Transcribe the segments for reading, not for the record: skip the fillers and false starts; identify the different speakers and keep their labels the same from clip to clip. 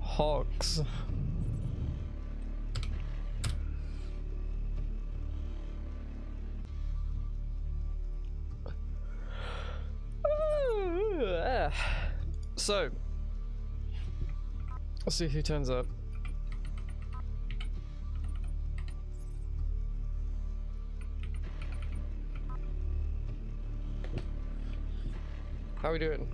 Speaker 1: Hogs. So, let's see who turns up. How are we doing?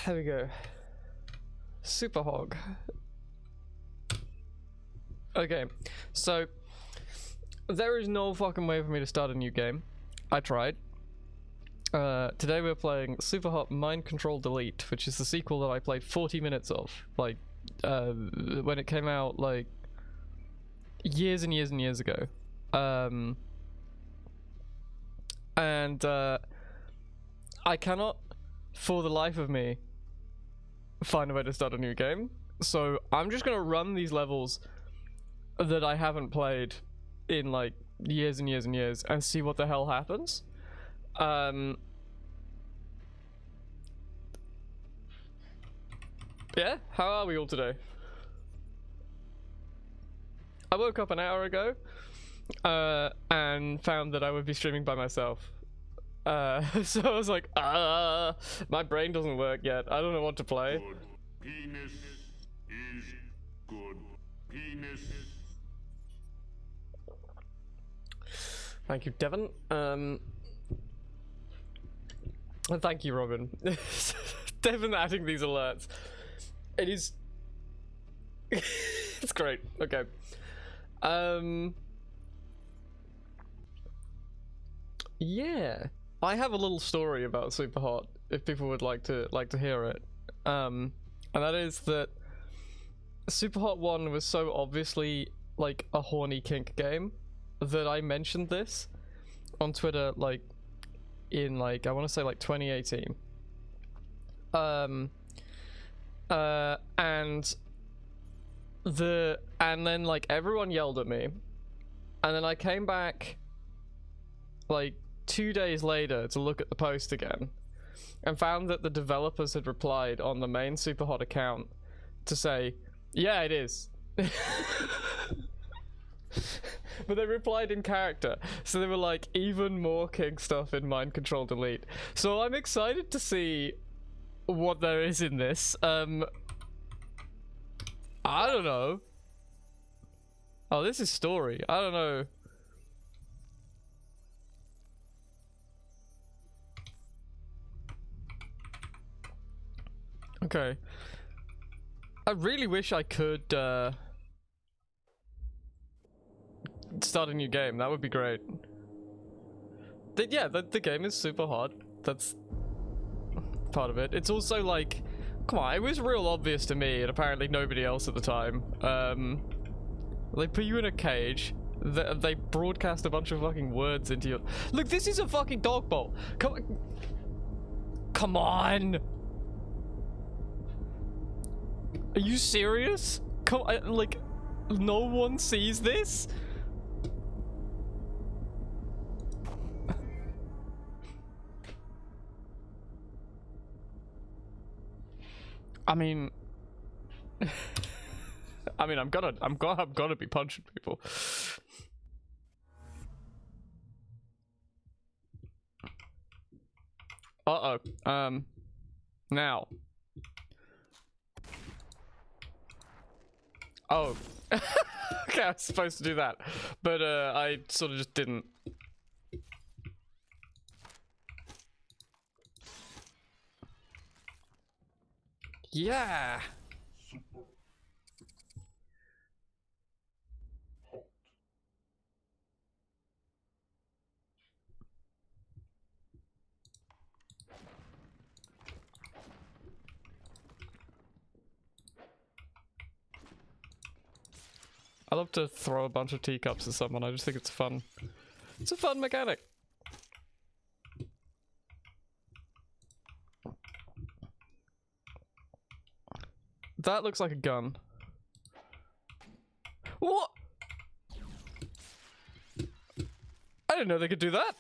Speaker 1: There we go. Super Hog. Okay, so there is no fucking way for me to start a new game. I tried. Today we're playing SUPERHOT Mind Control Delete, which is the sequel that I played 40 minutes of, like, when it came out, like, years and years and years ago. I cannot, for the life of me, find a way to start a new game. So I'm just gonna run these levels that I haven't played in, like, years and years and years and see what the hell happens. Yeah, how are we all today? I woke up an hour ago and found that I would be streaming by myself. So I was like, my brain doesn't work yet. I don't know what to play.
Speaker 2: Good. Penis is good. Penis.
Speaker 1: Thank you, Devon. And thank you, Robin. Devon adding these alerts. It is... it's great. Okay. Yeah. I have a little story about SUPERHOT, if people would like to hear it. And that is that SUPERHOT 1 was so obviously like a horny kink game that I mentioned this on Twitter, like, in, like, I want to say, like, 2018. And then, like, everyone yelled at me, and then I came back, like, 2 days later to look at the post again, and found that the developers had replied on the main SUPERHOT account to say, yeah, it is. But they replied in character, so they were like, even more kink stuff in Mind Control Delete. So I'm excited to see what there is in this. I don't know. Oh, this is story. I don't know. Okay. I really wish I could start a new game. That would be great. Yeah, the game is SUPERHOT. That's part of it. It's also like, come on, it was real obvious to me and apparently nobody else at the time. They put you in a cage. They broadcast a bunch of fucking words into your... Look, this is a fucking dog bowl. Come on. Are you serious? Come on, like, no one sees this? I mean, I'm gonna be punching people. Now. Oh. Okay, I was supposed to do that, but I sort of just didn't. Yeah. I love to throw a bunch of teacups at someone. I just think it's fun. It's a fun mechanic. That looks like a gun. What? I didn't know they could do that.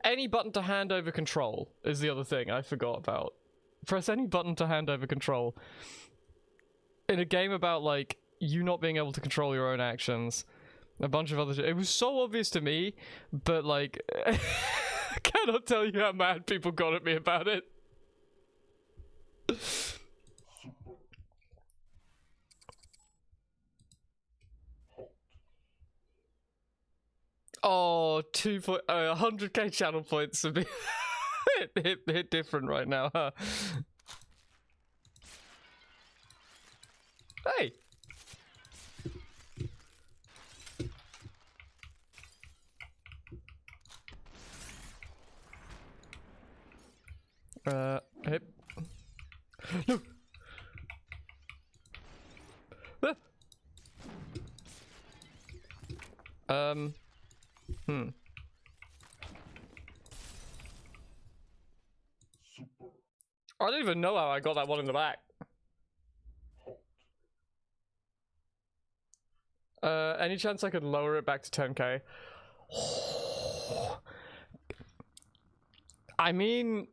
Speaker 1: Any button to hand over control is the other thing I forgot about. Press any button to hand over control. In a game about, like, you not being able to control your own actions. A bunch of other shit. It was so obvious to me, but, like, I cannot tell you how mad people got at me about it. Oh, 100k channel points would be hit different right now, huh? Hey! Hip. No! Ah! I don't even know how I got that one in the back. Any chance I could lower it back to 10k? I mean,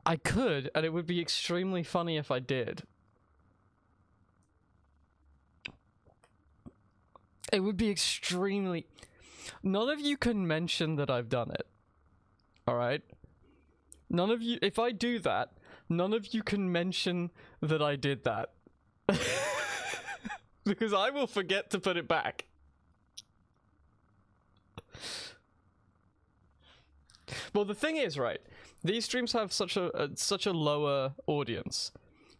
Speaker 1: I could, and it would be extremely funny if I did. It would be extremely... None of you can mention that I've done it. Alright? None of you... If I do that, none of you can mention that I did that. Because I will forget to put it back. Well, the thing is, right, these streams have such a lower audience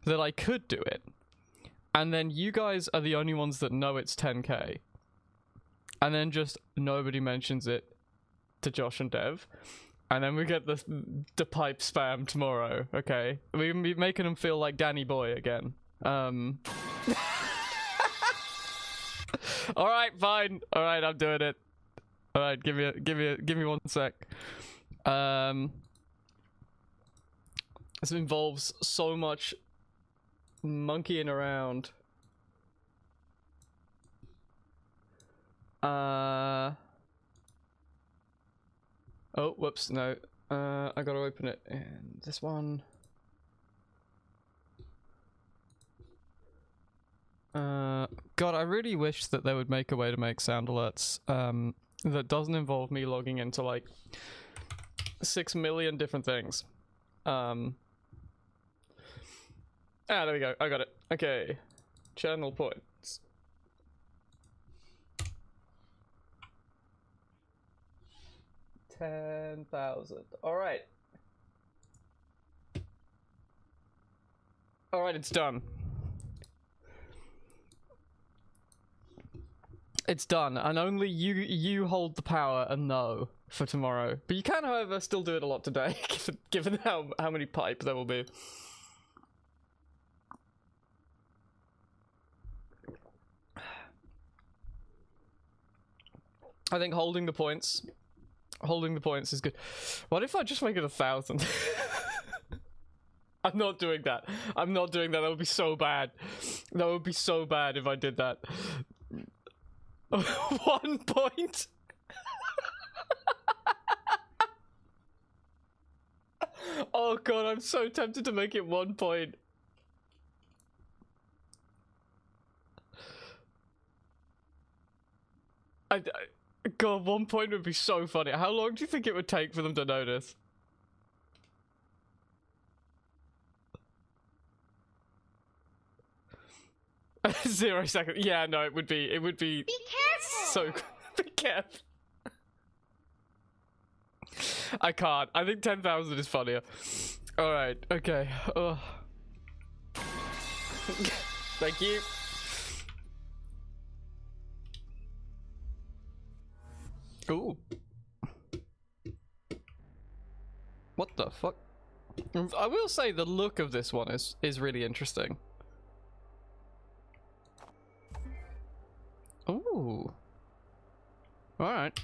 Speaker 1: that I could do it, and then you guys are the only ones that know it's 10k, and then just nobody mentions it to Josh and Dev, and then we get the pipe spam tomorrow. Okay, we're making them feel like Danny Boy again. All right, fine. All right, I'm doing it. All right, give me 1 sec. This involves so much monkeying around. Oh, whoops, no. I gotta open it in this one. God, I really wish that they would make a way to make sound alerts that doesn't involve me logging into like 6 million different things. There we go. I got it. Okay. Channel points. $10,000. Alright. Alright, it's done. It's done, and only you hold the power and know for tomorrow. But you can, however, still do it a lot today, given how many pipe there will be. I think holding the points is good. What if I just make it 1,000? I'm not doing that. I'm not doing that. That would be so bad. That would be so bad if I did that. 1 point. Oh god, I'm so tempted to make it 1 point. God, 1 point would be so funny. How long do you think it would take for them to notice? Zero seconds. Yeah, no, it would be. Be careful. So be careful. I can't. I think 10,000 is funnier. All right. Okay. Oh. Thank you. Ooh. What the fuck? I will say the look of this one is really interesting. Ooh. Alright.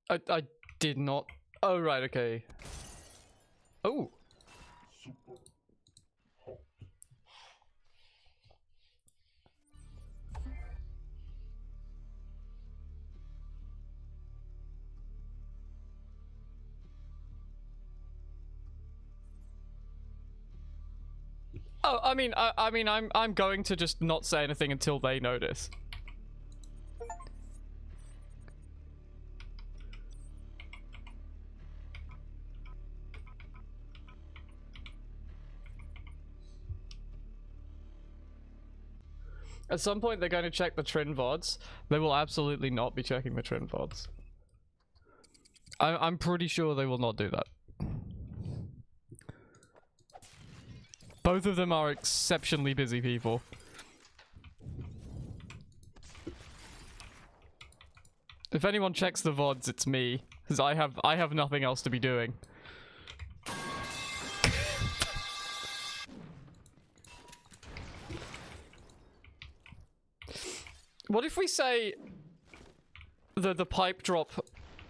Speaker 1: I did not. Oh, right, okay. Oh. Oh, I mean, I'm going to just not say anything until they notice. At some point, they're going to check the Trin VODs. They will absolutely not be checking the Trin VODs. I'm pretty sure they will not do that. Both of them are exceptionally busy people. If anyone checks the VODs, it's me, because I have nothing else to be doing. What if we say the pipe drop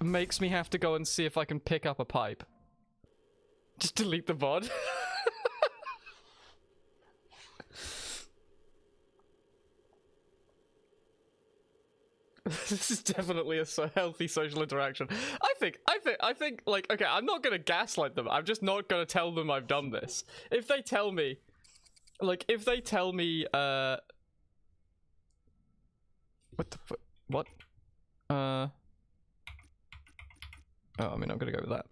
Speaker 1: makes me have to go and see if I can pick up a pipe? Just delete the VOD. This is definitely a healthy social interaction. I think, like, okay, I'm not gonna gaslight them. I'm just not gonna tell them I've done this. If they tell me, like, what the fuck? What? Oh, I mean, I'm gonna go with that.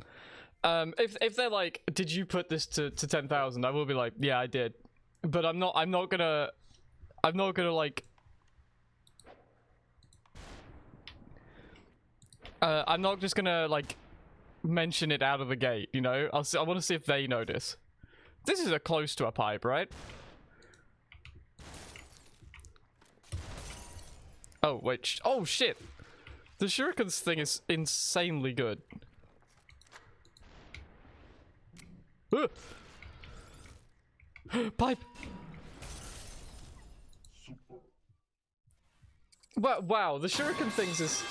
Speaker 1: If they're like, did you put this to 10,000? I will be like, yeah, I did. But I'm not gonna like. I'm not just gonna like mention it out of the gate, you know. I want to see if they notice. This is close to a pipe, right? Oh wait! Oh shit! The shurikens thing is insanely good. Pipe! Wow, the shuriken things is...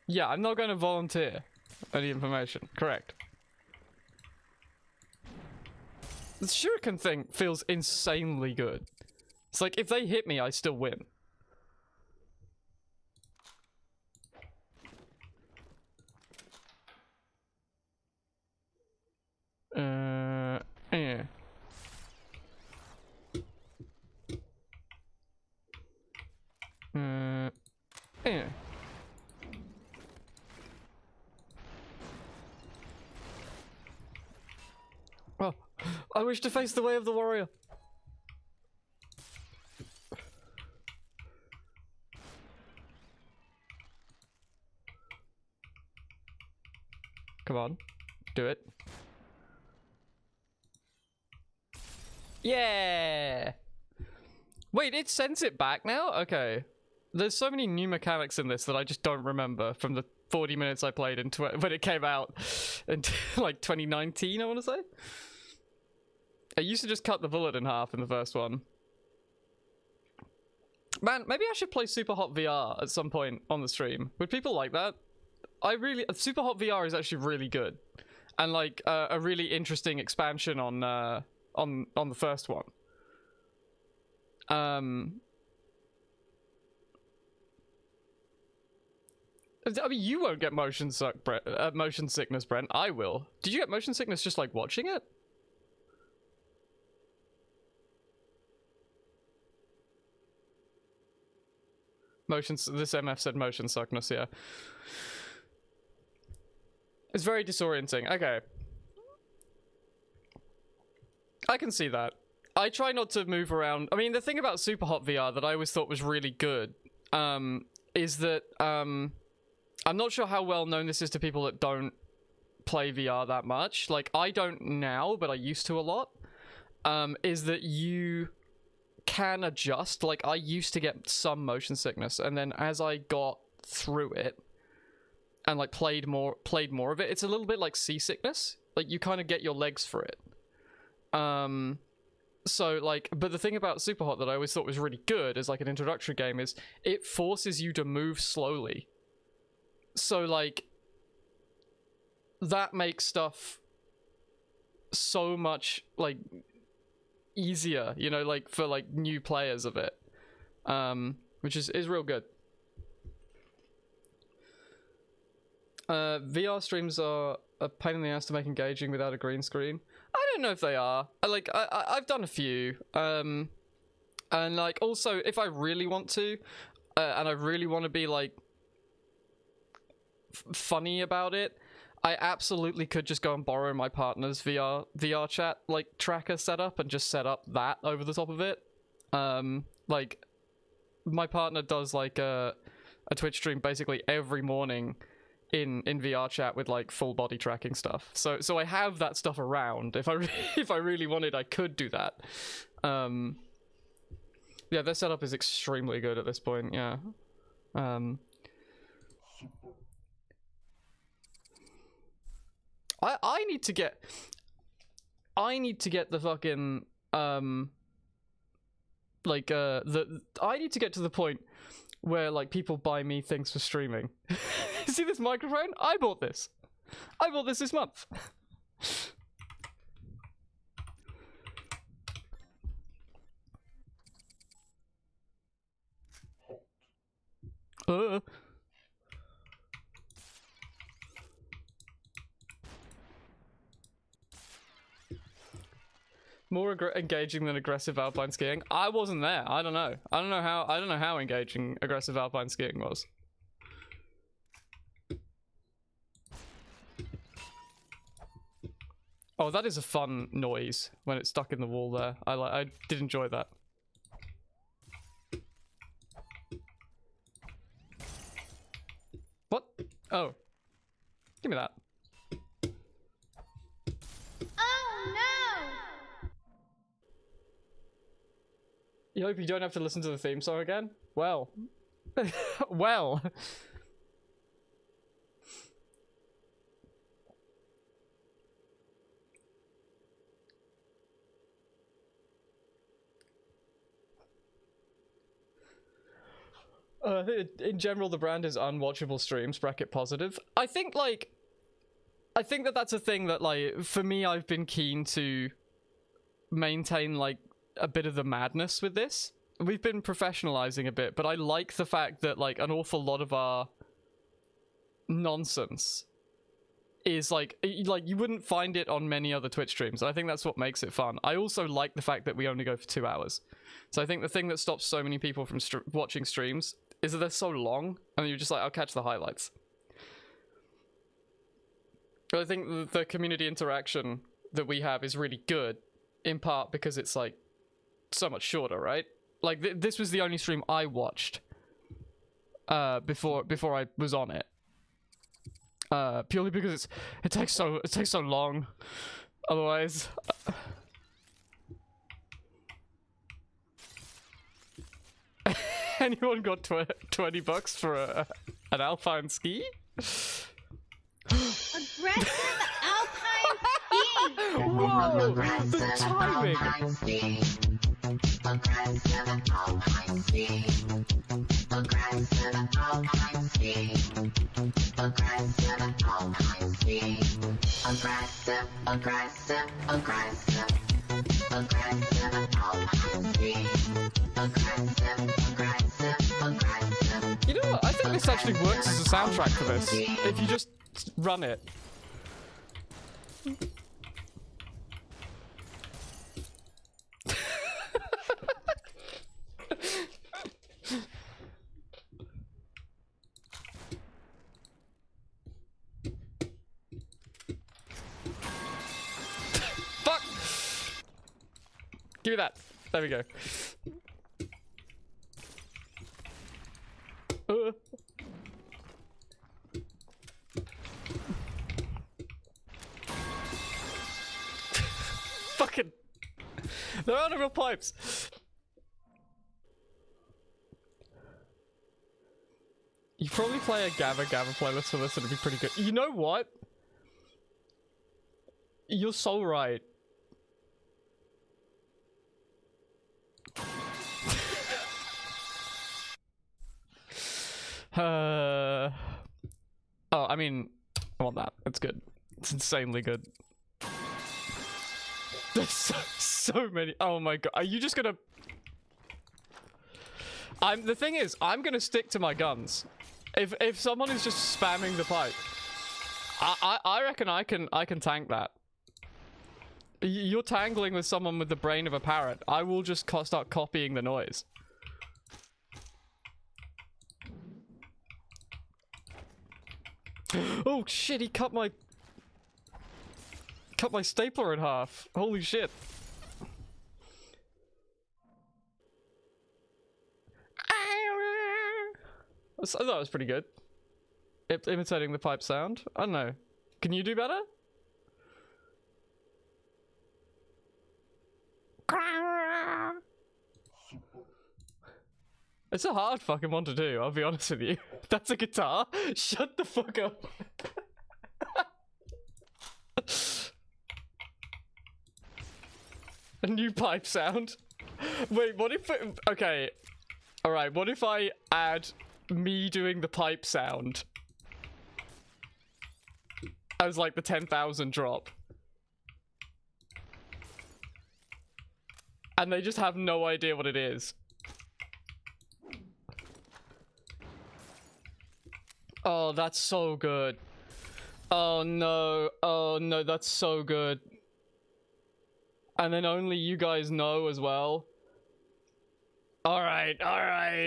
Speaker 1: Yeah, I'm not going to volunteer any information. Correct. The shuriken thing feels insanely good. It's like, if they hit me, I still win. Yeah. Yeah. Oh, I wish to face the way of the warrior. Come on, do it. Yeah! Wait, it sends it back now? Okay. There's so many new mechanics in this that I just don't remember from the 40 minutes I played into it when it came out in like 2019, I want to say. I used to just cut the bullet in half in the first one. Man, maybe I should play SUPERHOT VR at some point on the stream. Would people like that? SUPERHOT VR is actually really good. And like a really interesting expansion on the first one. I mean, you won't get motion sickness, Brent. I will. Did you get motion sickness just like watching it? This MF said motion sickness, yeah. It's very disorienting. Okay. I can see that. I try not to move around. I mean, the thing about SUPERHOT VR that I always thought was really good, is that, I'm not sure how well known this is to people that don't play VR that much. Like, I don't now, but I used to a lot. Is that you can adjust. Like, I used to get some motion sickness, and then as I got through it and like played more of it, it's a little bit like seasickness. Like, you kind of get your legs for it. So like, but the thing about Superhot that I always thought was really good as like an introductory game is it forces you to move slowly. So like, that makes stuff so much like easier, you know, like for like new players of it, which is real good. VR streams are a pain in the ass to make engaging without a green screen. I don't know if they are. I've done a few, and like also if I really want to, and I really want to be like funny about it, I absolutely could just go and borrow my partner's VR chat like tracker setup and just set up that over the top of it. Like my partner does like a Twitch stream basically every morning in VR chat with like full body tracking stuff. So I have that stuff around. If I really wanted, I could do that. Yeah, their setup is extremely good at this point. Yeah. I need to get the fucking I need to get to the point where like people buy me things for streaming. See this microphone? I bought this this month. More engaging than aggressive alpine skiing. I wasn't there. I don't know. I don't know how engaging aggressive alpine skiing was. Oh, that is a fun noise when it's stuck in the wall there. I did enjoy that. What? Oh. Give me that.
Speaker 3: Oh no!
Speaker 1: You hope you don't have to listen to the theme song again? Well. Well. In general, the brand is unwatchable streams, bracket positive. I think that that's a thing that, like, for me, I've been keen to maintain, like, a bit of the madness with this. We've been professionalizing a bit, but I like the fact that, like, an awful lot of our nonsense is, like, you wouldn't find it on many other Twitch streams. I think that's what makes it fun. I also like the fact that we only go for 2 hours. So I think the thing that stops so many people from watching streams is that they're so long, and you're just like, I'll catch the highlights. But I think the community interaction that we have is really good, in part because it's, like, so much shorter, right? Like, this was the only stream I watched before I was on it. Purely because it takes so long. Otherwise, anyone got $20 for an alpine ski?
Speaker 3: Aggressive alpine skiing!
Speaker 1: Whoa! The timing!
Speaker 4: Aggressive alpine skiing. Aggressive alpine skiing. Aggressive alpine skiing. Aggressive, aggressive, aggressive. Aggressive alpine skiing. Aggressive, aggressive, aggressive.
Speaker 1: You know what? I think this actually works as a soundtrack for this. If you just run it. Fuck! Give me that. There we go. Fucking. There are no real pipes. You probably play a Gabba Gabba playlist for this, it'd be pretty good. You know what? You're so right. Oh, I mean, I want that. It's good. It's insanely good. There's so many. Oh my god. Are you just gonna... The thing is, I'm gonna stick to my guns. If someone is just spamming the pipe, I reckon I can tank that. You're tangling with someone with the brain of a parrot. I will just start copying the noise. Oh shit, he cut my stapler in half. Holy shit. I thought that was pretty good. Imitating the pipe sound. I don't know. Can you do better? It's a hard fucking one to do, I'll be honest with you. That's a guitar? Shut the fuck up. A new pipe sound? Wait, what if it... Okay. Alright, what if I add me doing the pipe sound as like the 10,000 drop? And they just have no idea what it is. Oh, that's so good. Oh no, that's so good. And then only you guys know as well. Alright,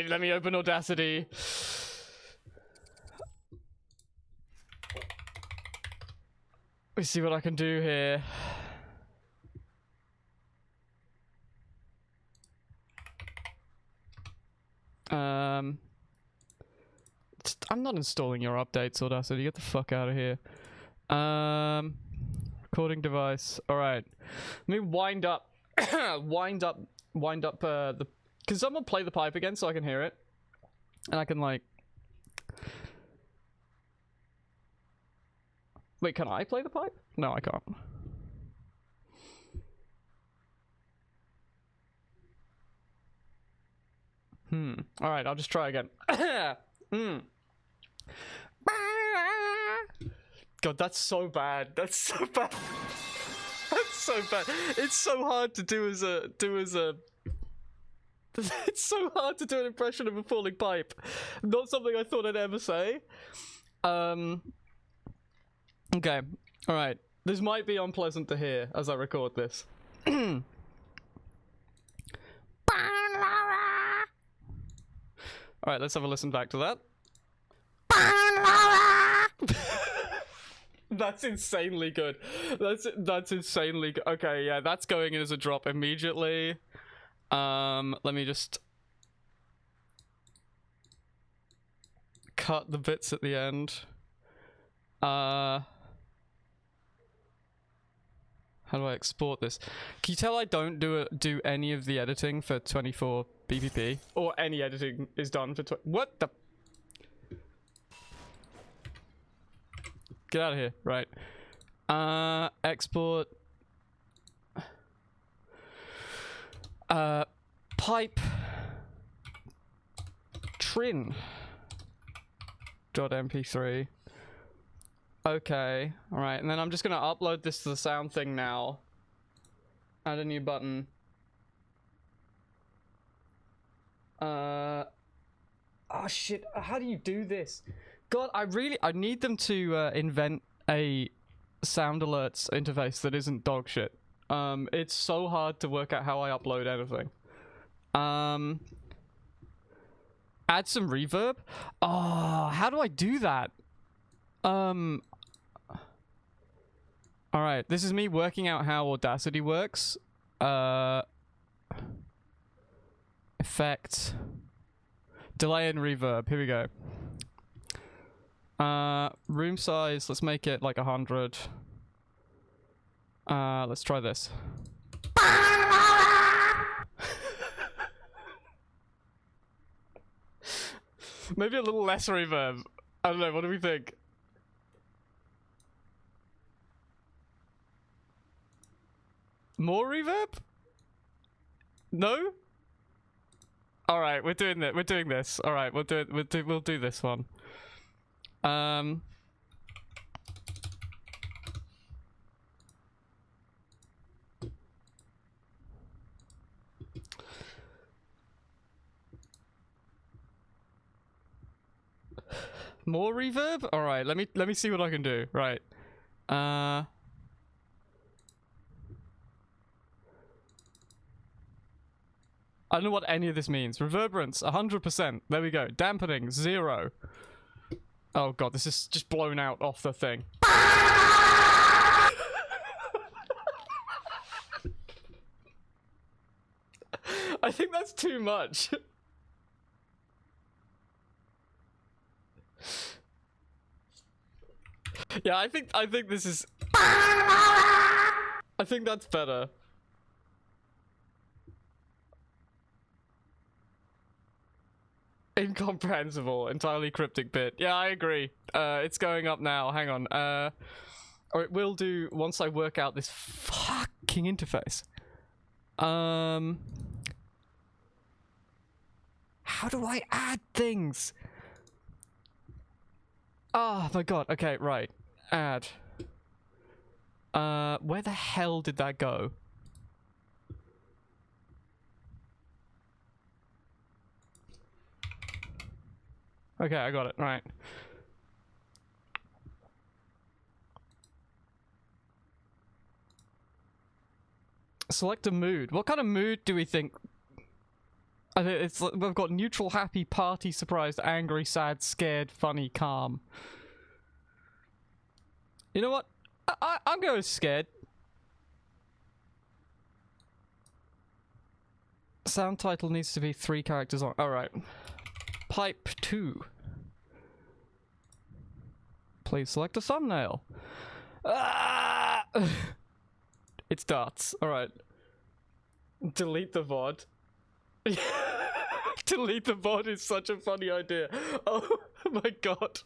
Speaker 1: let me open Audacity. Let me see what I can do here. I'm not installing your updates, Audacity. Get the fuck out of here. Recording device. All right. Let me wind up the. Can someone play the pipe again so I can hear it? And I can like. Wait, can I play the pipe? No, I can't. All right, I'll just try again. God, that's so bad. That's so bad. That's so bad. It's so hard to do as a It's so hard to do an impression of a falling pipe. Not something I thought I'd ever say. Okay. All right. This might be unpleasant to hear as I record this. All right, let's have a listen back to that. That's insanely good. That's insanely good. Okay, yeah, that's going in as a drop immediately. Let me just cut the bits at the end. How do I export this? Can you tell I don't do any of the editing for 24 BPP? Or any editing is done for what the? Get out of here. Right. Export. Pipe. Trin. .mp3. Okay. Alright, and then I'm just gonna upload this to the sound thing now. Add a new button. Oh shit, how do you do this? God, I need them to invent a sound alerts interface that isn't dog shit. It's so hard to work out how I upload anything. Add some reverb? Oh, how do I do that? Alright, this is me working out how Audacity works. Effect. Delay and reverb. Here we go. Room size, let's make it like 100. Let's try this. Maybe a little less reverb. I don't know, what do we think? More reverb? No? Alright, we're doing it. We're doing this. Alright, we'll do it. We'll do this one. More reverb? Alright, let me see what I can do. Right. I don't know what any of this means. Reverberance, 100%. There we go. Dampening, 0. Oh god, this is just blown out off the thing. I think that's too much. Yeah, I think this is... I think that's better. Incomprehensible, entirely cryptic bit. Yeah, I agree. It's going up now. Hang on. Or it will do once I work out this fucking interface. How do I add things? Oh my god. Okay, right. Add. Where the hell did that go? Okay, I got it. Right. Select a mood. What kind of mood do we think? I think it's we've got neutral, happy, party, surprised, angry, sad, scared, funny, calm. You know what? I'm going scared. Sound title needs to be 3 characters long. All right. Pipe 2. Please select a thumbnail. Ah! It's darts. Alright. Delete the VOD. Delete the VOD is such a funny idea. Oh my god.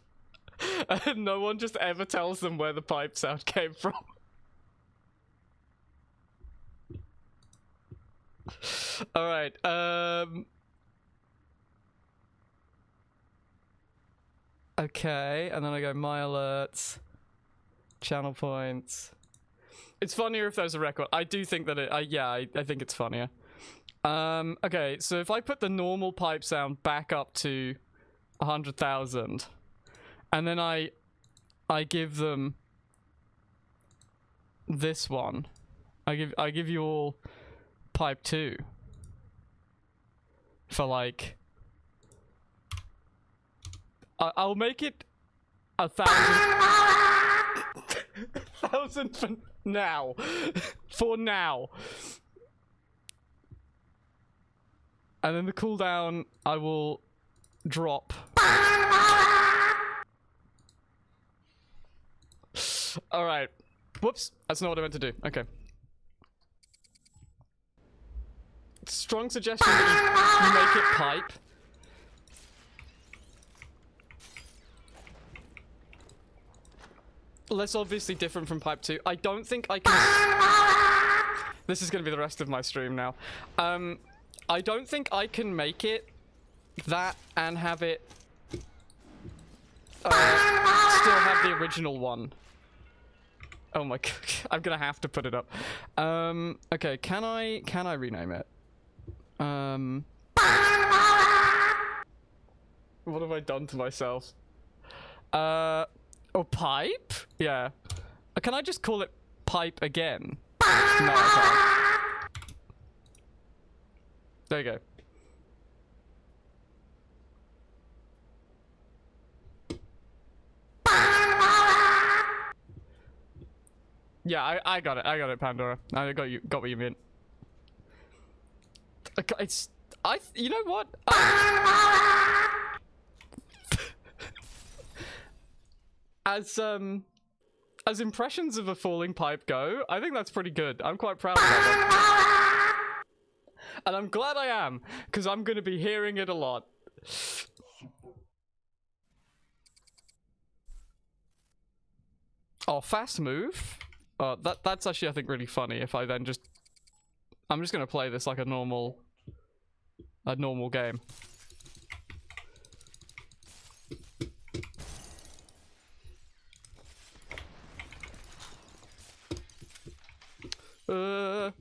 Speaker 1: And no one just ever tells them where the pipe sound came from. Alright, okay, and then I go my alerts, channel points. It's funnier if there's a record. I do think that I think it's funnier. Okay, so if I put the normal pipe sound back up to 100,000, and then I give them this one. I give you all pipe 2 for like I'll make it 1,000 for now. For now. And then the cooldown I will drop. Alright. Whoops. That's not what I meant to do. Okay. Strong suggestion that you make it pipe. Less obviously different from pipe 2. I don't think I can... This is going to be the rest of my stream now. I don't think I can make it that and have it still have the original one. Oh my god, I'm gonna have to put it up. Okay, can I rename it? What have I done to myself? Oh, pipe? Yeah. Can I just call it pipe again? No, I can't. There you go. Yeah, I got it, Pandora. I got what you meant. It's, you know what? As impressions of a falling pipe go, I think that's pretty good. I'm quite proud of that one. And I'm glad I am, because I'm going to be hearing it a lot. Oh, fast move? That's actually, I think, really funny if I then just... I'm just gonna play this like a normal game. I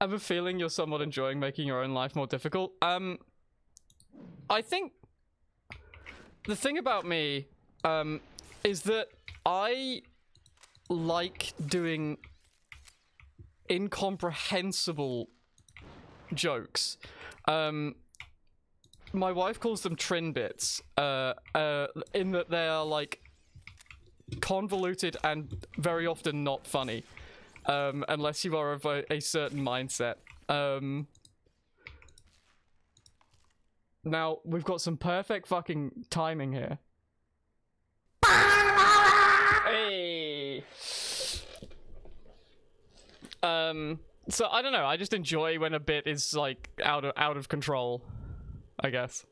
Speaker 1: have a feeling you're somewhat enjoying making your own life more difficult. I think the thing about me is that I like doing incomprehensible jokes. My wife calls them Trinbits, in that they are like convoluted and very often not funny, unless you are of a certain mindset. Now, we've got some perfect fucking timing here. Hey! So I don't know, I just enjoy when a bit is like out of control, I guess.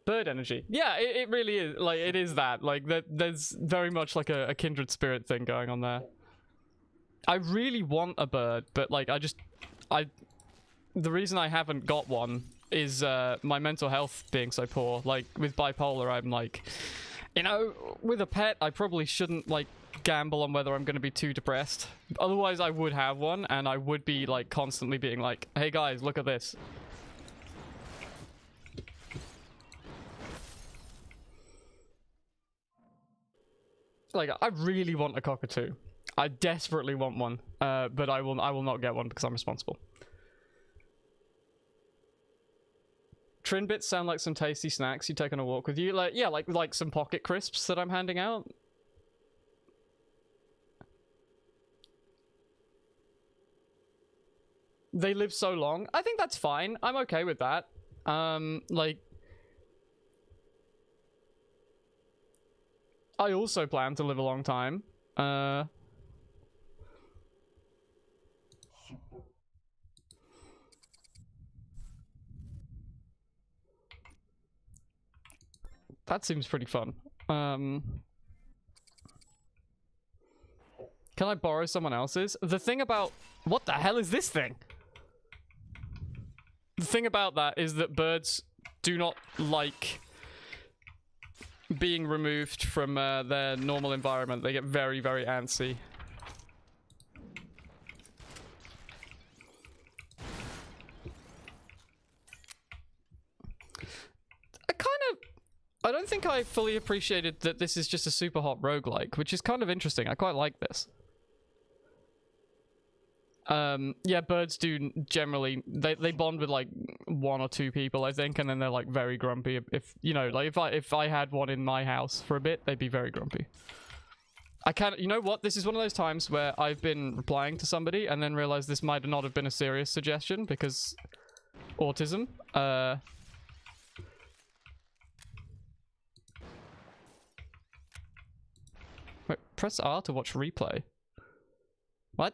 Speaker 1: Bird energy. Yeah, it really is. Like, it is that. Like, there's very much like a kindred spirit thing going on there. I really want a bird, but like, the reason I haven't got one is my mental health being so poor. Like, with bipolar, I'm like, you know, with a pet, I probably shouldn't like gamble on whether I'm going to be too depressed. Otherwise, I would have one, and I would be like constantly being like, hey guys, look at this. Like, I really want a cockatoo. I desperately want one, but I will not get one because I'm responsible. Trinbits sound like some tasty snacks you take on a walk with you. Like, yeah, like some pocket crisps that I'm handing out. They live so long. I think that's fine. I'm okay with that. Like, I also plan to live a long time. That seems pretty fun. Can I borrow someone else's? The thing about... What the hell is this thing? The thing about that is that birds do not like being removed from their normal environment. They get very, very antsy. I don't think I fully appreciated that this is just a super hot roguelike, which is kind of interesting. I quite like this. Yeah, birds do generally, they bond with like 1 or 2 people, I think, and then they're like very grumpy. If you know, like if I had one in my house for a bit, they'd be very grumpy. I can't, you know what? This is one of those times where I've been replying to somebody and then realized this might not have been a serious suggestion because autism. Wait, press R to watch replay. What?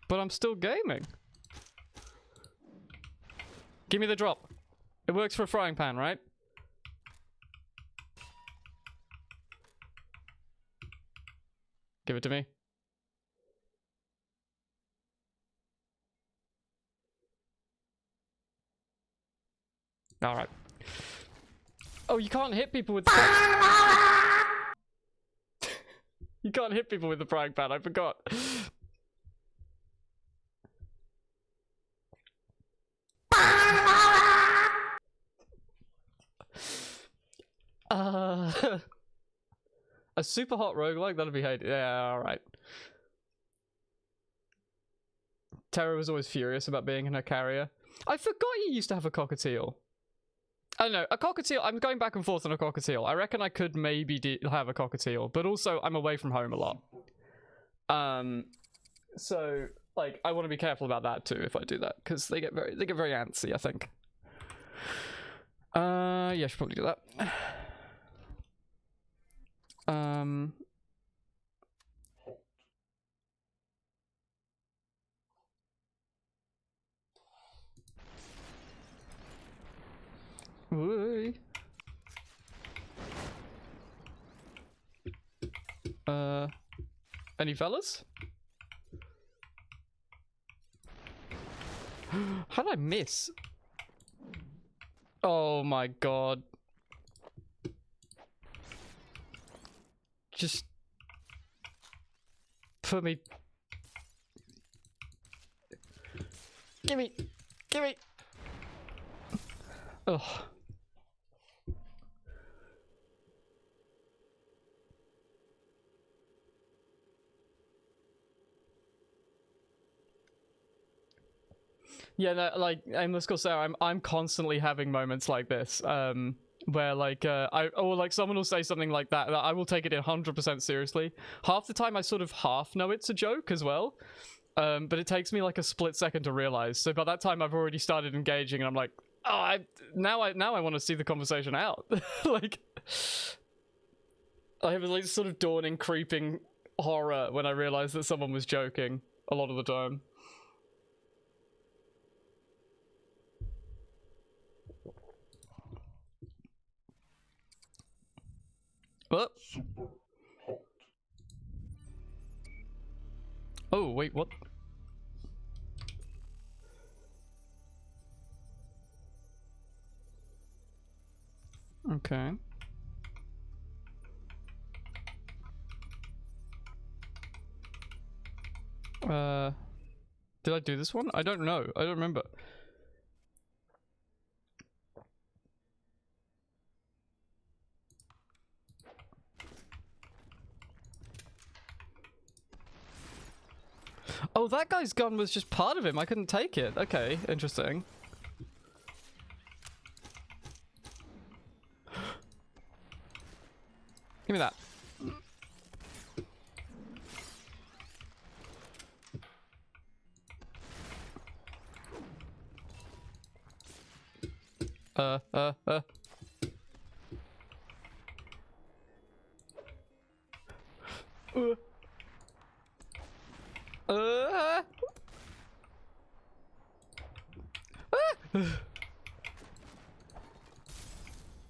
Speaker 1: But I'm still gaming. Give me the drop. It works for a frying pan, right? Give it to me. All right. Oh, you can't hit people with the... You can't hit people with the frying pan, I forgot. A super hot roguelike? That'd be hated. Yeah, alright. Tara was always furious about being in her carrier. I forgot you used to have a cockatiel. I don't know, a cockatiel, I'm going back and forth on a cockatiel. I reckon I could maybe have a cockatiel, but also I'm away from home a lot. So, like, I want to be careful about that too if I do that, because they get very antsy, I think. Yeah, I should probably do that. Um. Whee. Any fellas? How did I miss? Oh my god. Just put me. Gimme. Gimme. Ugh. Yeah, no, like Aimless Corsair, I'm constantly having moments like this, where like or like someone will say something like that I will take it 100% seriously. Half the time I sort of half know it's a joke as well, but it takes me like a split second to realize. So by that time I've already started engaging, and I'm like, oh, now I want to see the conversation out. Like, I have like sort of dawning, creeping horror when I realize that someone was joking a lot of the time. What? Oh, wait, what? Okay. Did I do this one? I don't know. I don't remember. Oh, that guy's gun was just part of him. I couldn't take it. Okay, interesting. Give me that.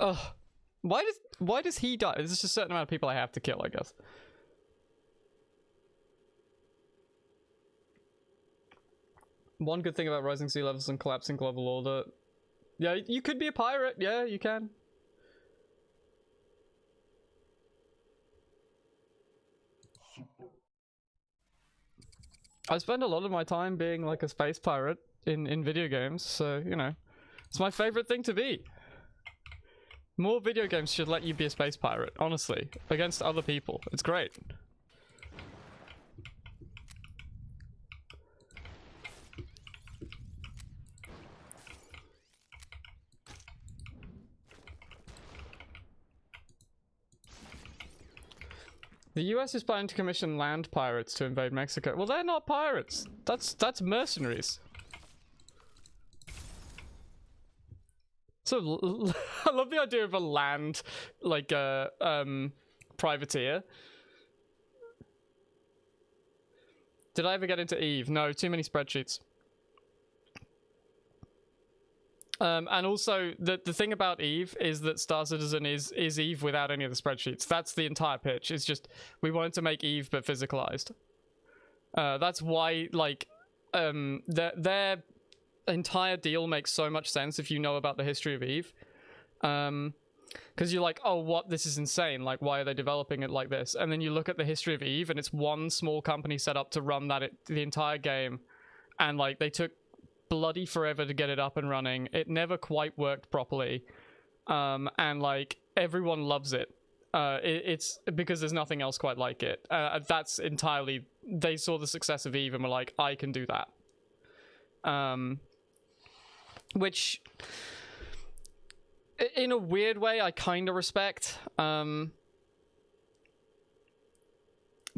Speaker 1: Oh, why does he die? There's just a certain amount of people I have to kill, I guess. One good thing about rising sea levels and collapsing global order. Yeah, you could be a pirate. Yeah, you can. I spend a lot of my time being like a space pirate in video games, so, you know, it's my favorite thing to be. More video games should let you be a space pirate, honestly, against other people. It's great. The US is planning to commission land pirates to invade Mexico. Well, they're not pirates. That's mercenaries. So I love the idea of a land, like privateer. Did I ever get into Eve? No, too many spreadsheets. And also, the thing about Eve is that Star Citizen is Eve without any of the spreadsheets. That's the entire pitch. It's just, we wanted to make Eve, but physicalized. That's why, like, their entire deal makes so much sense if you know about the history of Eve. Because you're like, oh, what? This is insane. Like, why are they developing it like this? And then you look at the history of Eve, and it's one small company set up to run the entire game. And, like, they took bloody forever to get it up and running. It never quite worked properly, and like everyone loves it. It's because there's nothing else quite like it. That's entirely, they saw the success of Eve and were like, I can do that. Which in a weird way I kind of respect. Star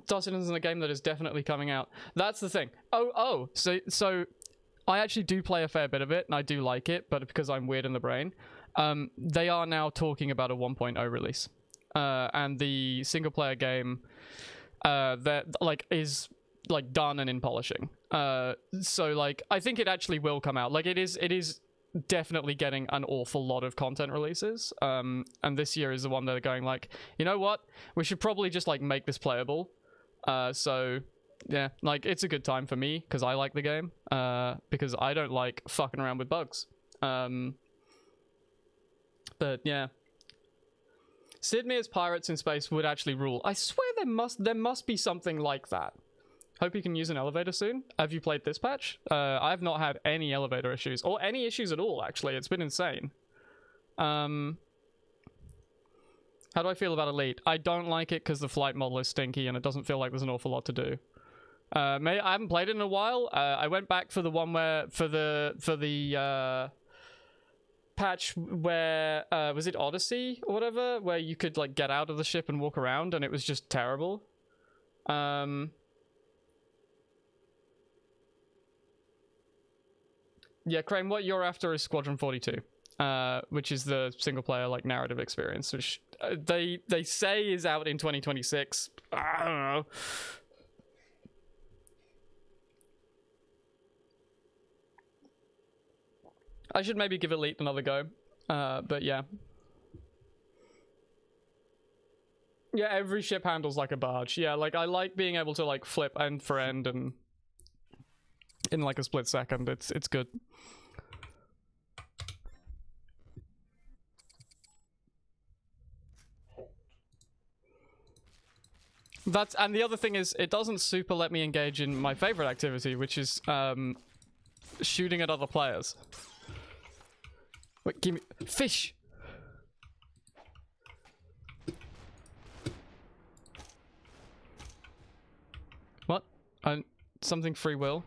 Speaker 1: Citizen is a game that is definitely coming out. That's the thing. So I actually do play a fair bit of it, and I do like it, but because I'm weird in the brain. They are now talking about a 1.0 release. and the single player game that like is like done and in polishing. So like I think it actually will come out. Like it is definitely getting an awful lot of content releases. And this year is the one that are going like, you know what? We should probably just like make this playable. So yeah, like it's a good time for me because I like the game. Because I don't like fucking around with bugs. But yeah. Sydney as pirates in space would actually rule. I swear there must be something like that. Hope you can use an elevator soon. Have you played this patch? I've not had any elevator issues or any issues at all. Actually, it's been insane. How do I feel about Elite? I don't like it because the flight model is stinky and it doesn't feel like there's an awful lot to do. I haven't played it in a while. I went back for the one where for the patch where was it Odyssey or whatever, where you could like get out of the ship and walk around, and it was just terrible. Yeah, Crane, what you're after is Squadron 42, which is the single player like narrative experience, which they say is out in 2026. I don't know. I should maybe give Elite another go, but yeah. Yeah, every ship handles like a barge. Yeah, like I like being able to like flip end for end and in like a split second. It's good. And the other thing is it doesn't super let me engage in my favorite activity, which is shooting at other players. Wait, give me fish. What? Something free will.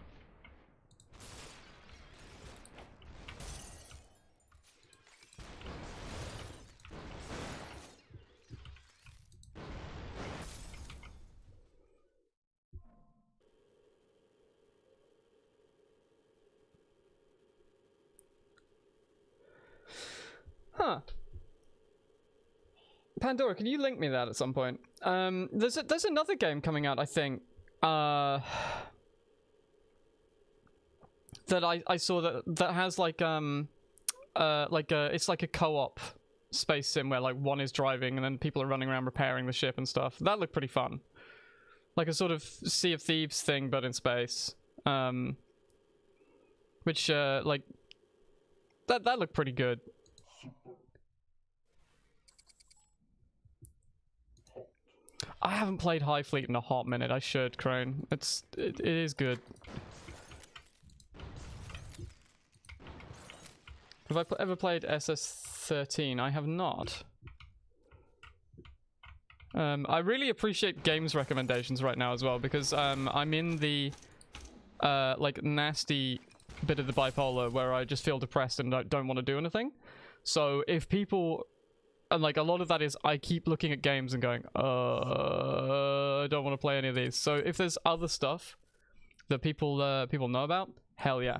Speaker 1: Huh. Pandora, can you link me that at some point? There's another game coming out, I think. That I saw that has like it's like a co-op space sim where like one is driving and then people are running around repairing the ship and stuff. That looked pretty fun. Like a sort of Sea of Thieves thing, but in space. Which like that looked pretty good. I haven't played High Fleet in a hot minute. I should, Crane. It is good. Have I ever played SS13? I have not. I really appreciate games recommendations right now as well, because I'm in the like nasty bit of the bipolar where I just feel depressed and don't want to do anything. So if people, and like a lot of that is I keep looking at games and going, I don't want to play any of these. So if there's other stuff that people know about, hell yeah.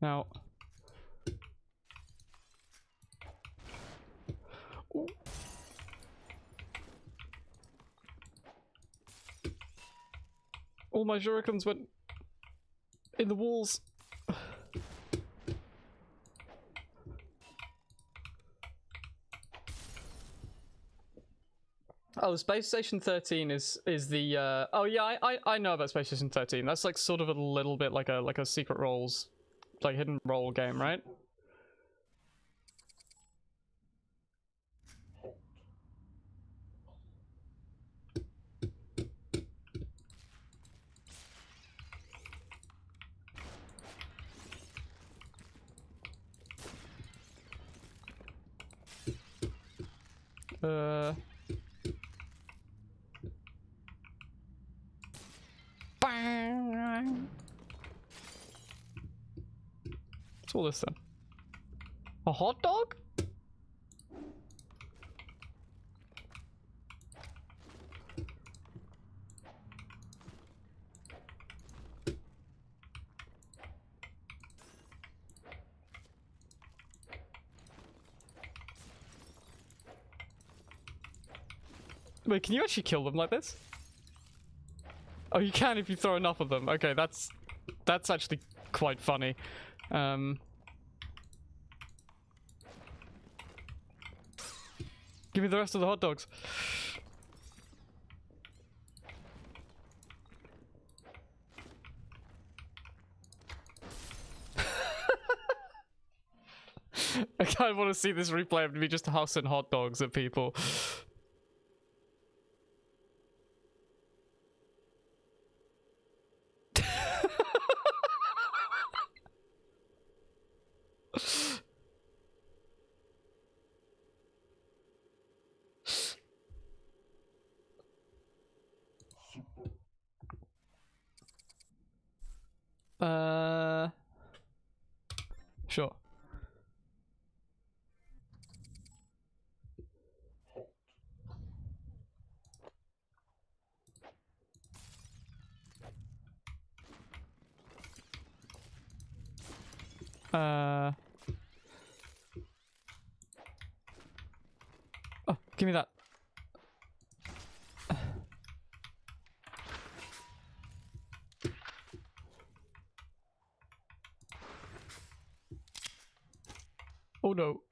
Speaker 1: Now. Ooh. All my shurikens went in the walls. Oh, Space Station 13 is the oh yeah, I know about Space Station 13. That's like sort of a little bit like a secret roles, like hidden role game, right? What's all this then? A hot dog? Wait, can you actually kill them like this? Oh, you can if you throw enough of them. Okay, that's actually quite funny. Give me the rest of the hot dogs. I kind of want to see this replay of me just hussing hot dogs at people. Sure. Oh, give me that. Oh no.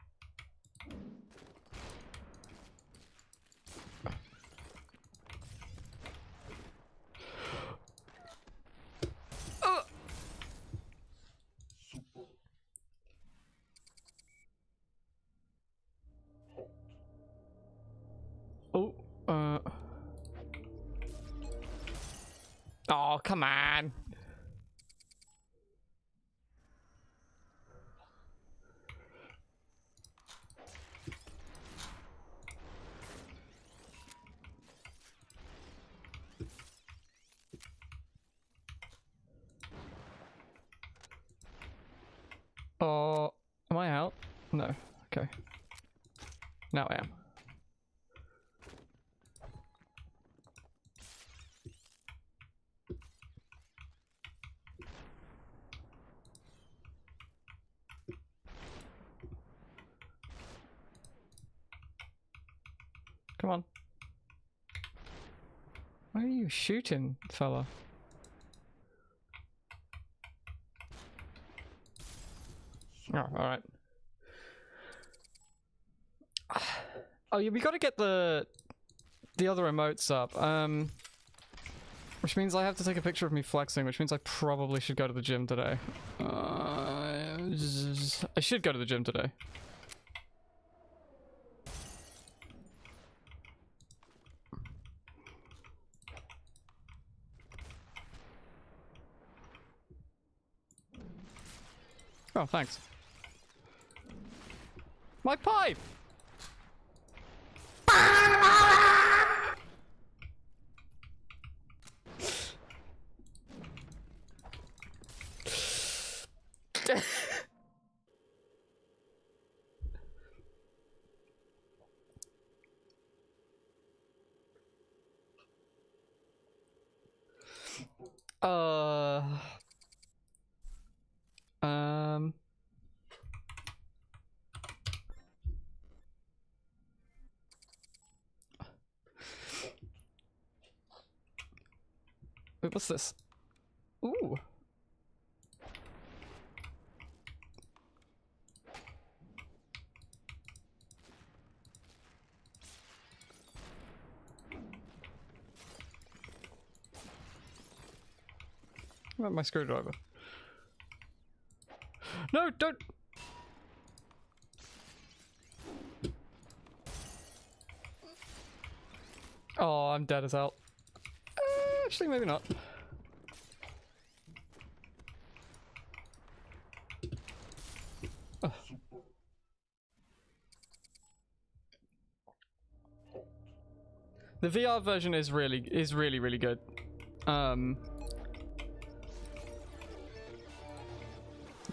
Speaker 1: Oh, oh, come on. Oh, am I out? No. Okay. Now I am. Come on. Why are you shooting, fella? Oh, alright. Oh, yeah, we gotta get the other emotes up. Which means I have to take a picture of me flexing, which means I probably should go to the gym today. I should go to the gym today. Oh, thanks. My pipe! Wait, what's this? Ooh. What about my screwdriver? No, don't! Oh, I'm dead as hell. Actually, maybe not. Oh. The VR version is really good.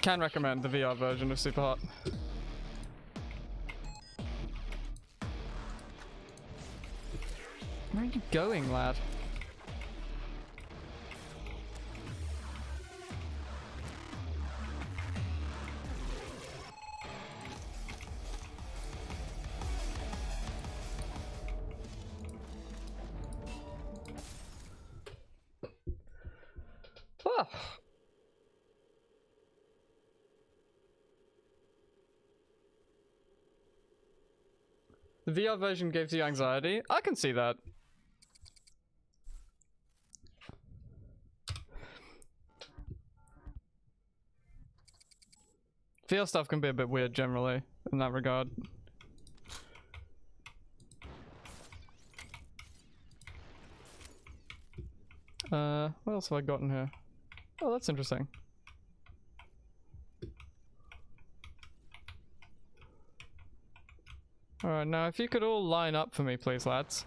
Speaker 1: Can recommend the VR version of SUPERHOT. Where are you going, lad? Huh. The VR version gives you anxiety. I can see that. VR stuff can be a bit weird generally in that regard. What else have I got in here? Oh, that's interesting. Alright, now if you could all line up for me, please, lads.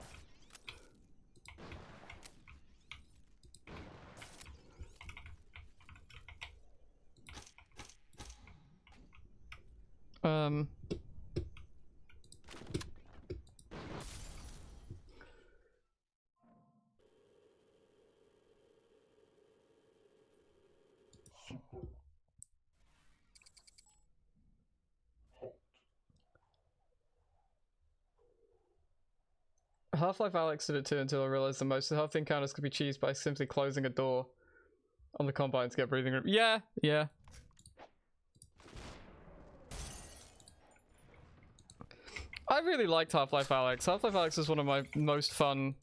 Speaker 1: Half-Life Alex did it too until I realized the most healthy encounters could be cheesed by simply closing a door on the Combine to get breathing room. Yeah, yeah. I really liked Half-Life Alex. Half-Life Alex is one of my most fun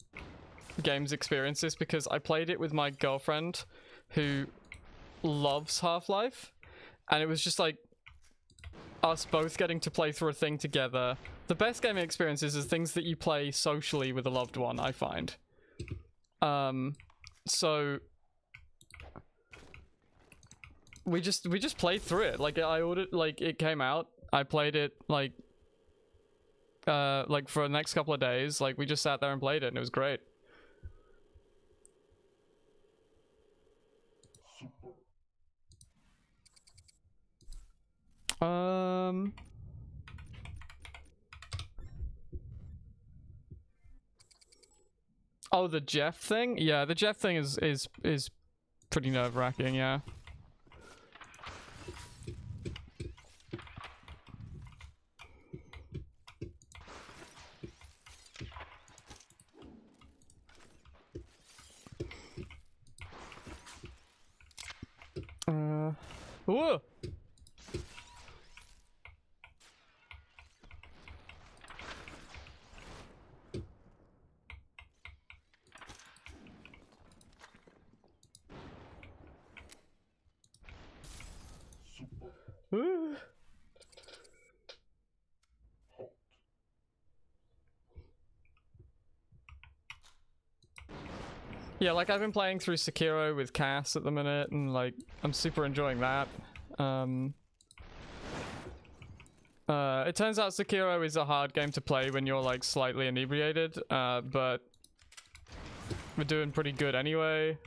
Speaker 1: games experiences because I played it with my girlfriend who loves Half-Life, and it was just like us both getting to play through a thing together. The best gaming experiences is things that you play socially with a loved one, I find. So we just played through it. Like I ordered, like it came out, I played it like for the next couple of days. Like we just sat there and played it and it was great. Oh, the Jeff thing? Yeah, the Jeff thing is pretty nerve-wracking, yeah. Whoa! Yeah, like I've been playing through Sekiro with Cass at the minute, and like I'm super enjoying that. It turns out Sekiro is a hard game to play when you're like slightly inebriated, but we're doing pretty good anyway.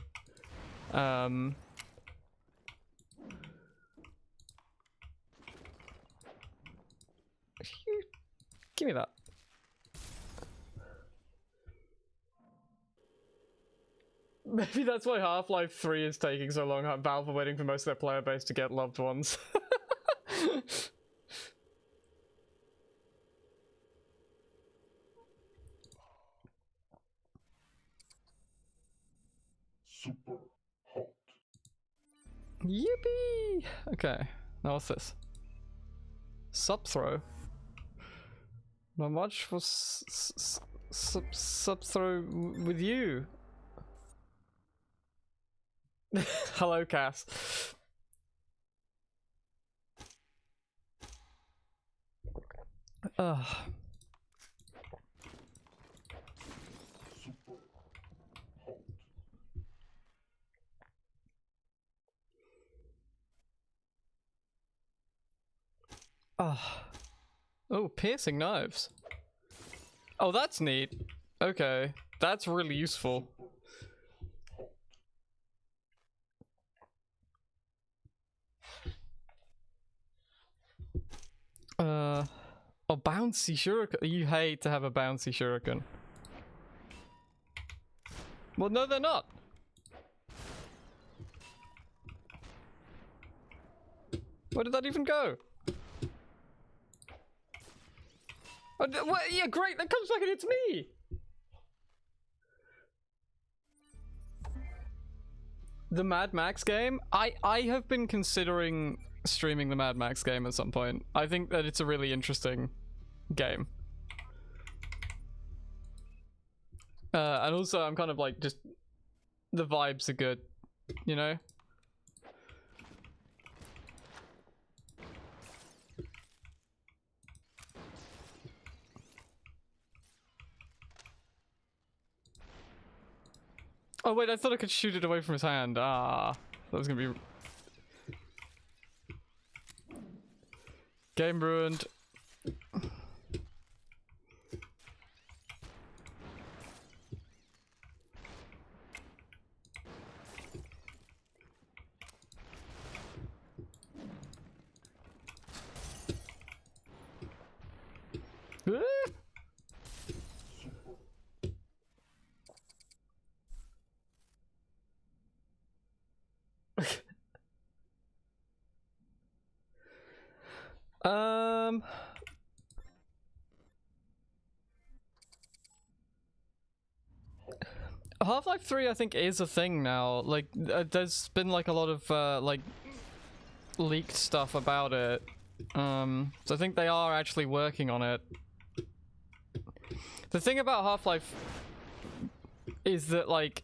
Speaker 1: Give me that. Maybe that's why Half-Life 3 is taking so long. Valve are waiting for most of their player base to get loved ones.
Speaker 2: SUPERHOT.
Speaker 1: Yippee! Okay, now what's this? Sub-throw? Not much for sub-throw with you. Hello, Cass. Ugh. Oh, piercing knives. Oh, that's neat. Okay, that's really useful. Oh, bouncy shuriken. You hate to have a bouncy shuriken. Well, no, they're not. Where did that even go? Oh, what? Yeah, great. That comes back and it's me. The Mad Max game? I have been considering streaming the Mad Max game at some point. I think that it's a really interesting game. And also I'm kind of like just the vibes are good, you know? Oh wait, I thought I could shoot it away from his hand. Ah, that was gonna be... Game ruined. Um... Half-Life 3 I think is a thing now. Like there's been like a lot of like leaked stuff about it. So I think they are actually working on it. The thing about Half-Life is that like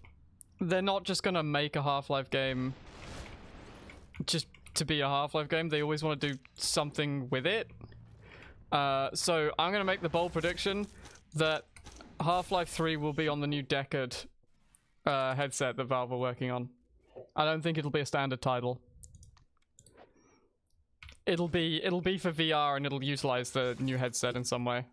Speaker 1: they're not just gonna make a Half-Life game just to be a Half-Life game. They always want to do something with it. So I'm gonna make the bold prediction that Half-Life 3 will be on the new Deckard headset that Valve are working on. I don't think it'll be a standard title. It'll be for VR and it'll utilize the new headset in some way.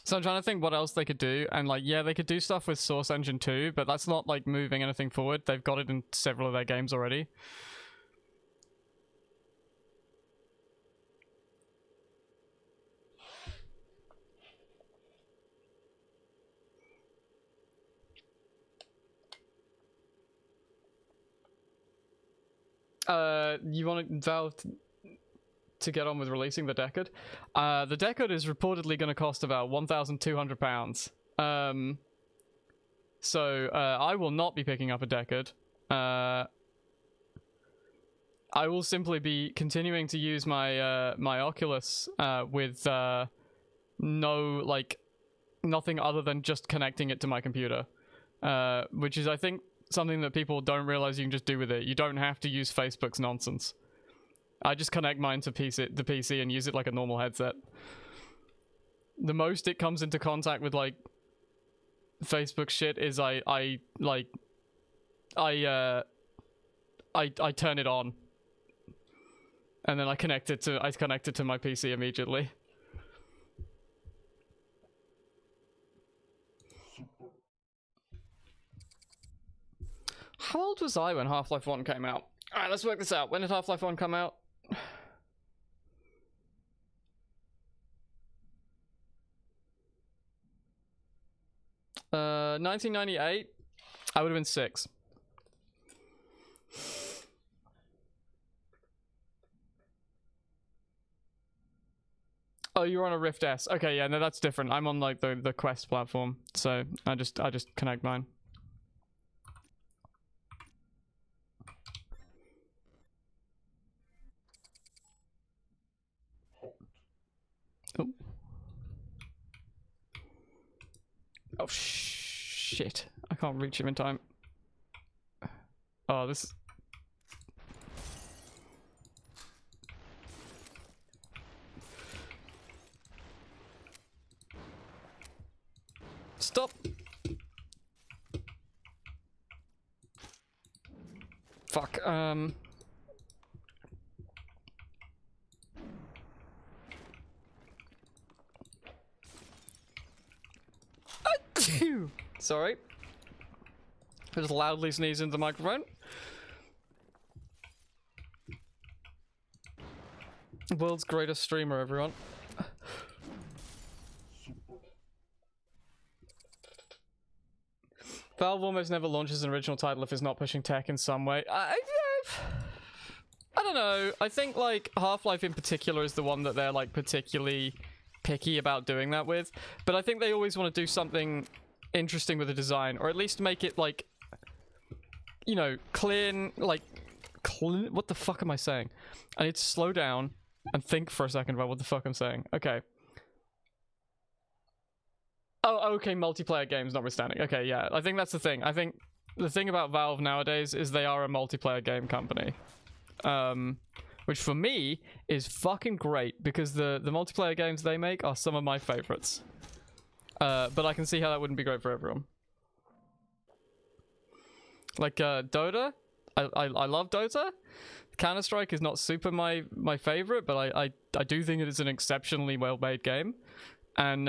Speaker 1: So I'm trying to think what else they could do, and like, yeah, they could do stuff with Source Engine 2, but that's not like moving anything forward. They've got it in several of their games already. You want Valve to get on with releasing the Deckard? The Deckard is reportedly going to cost about £1,200. So I will not be picking up a Deckard. I will simply be continuing to use my my Oculus with nothing other than just connecting it to my computer, which is I think something that people don't realize you can just do with it. You don't have to use Facebook's nonsense. I just connect mine to the PC and use it like a normal headset. The most it comes into contact with like Facebook shit is I turn it on, and then I connect it to my PC immediately. How old was I when Half-Life 1 came out? Alright, let's work this out. When did Half-Life 1 come out? Uh, 1998? I would have been 6. Oh, you're on a Rift S. Okay, yeah, no, that's different. I'm on like the Quest platform, so I just connect mine. Oh. Oh shit! I can't reach him in time. Oh, this. Stop! Fuck, sorry. I just loudly sneezed into the microphone. World's greatest streamer, everyone. Valve almost never launches an original title if it's not pushing tech in some way. I don't know. I think like Half-Life in particular is the one that they're like particularly picky about doing that with. But I think they always want to do something interesting with the design, or at least make it like, you know, clean, like, what the fuck am I saying? I need to slow down and think for a second about what the fuck I'm saying. Okay. Oh, okay, multiplayer games notwithstanding. Okay, yeah, I think that's the thing. I think the thing about Valve nowadays is they are a multiplayer game company. Which for me is fucking great, because the multiplayer games they make are some of my favorites. But I can see how that wouldn't be great for everyone. Like, Dota. I love Dota. Counter-Strike is not super my favorite, but I do think it is an exceptionally well-made game. And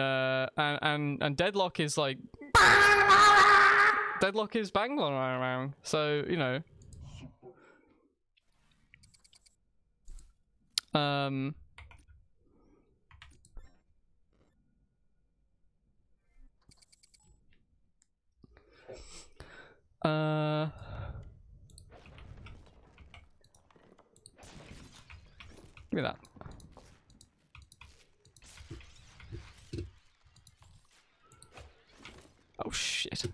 Speaker 1: Deadlock is like... Deadlock is Bangalore, so, you know. Give me that. Oh shit.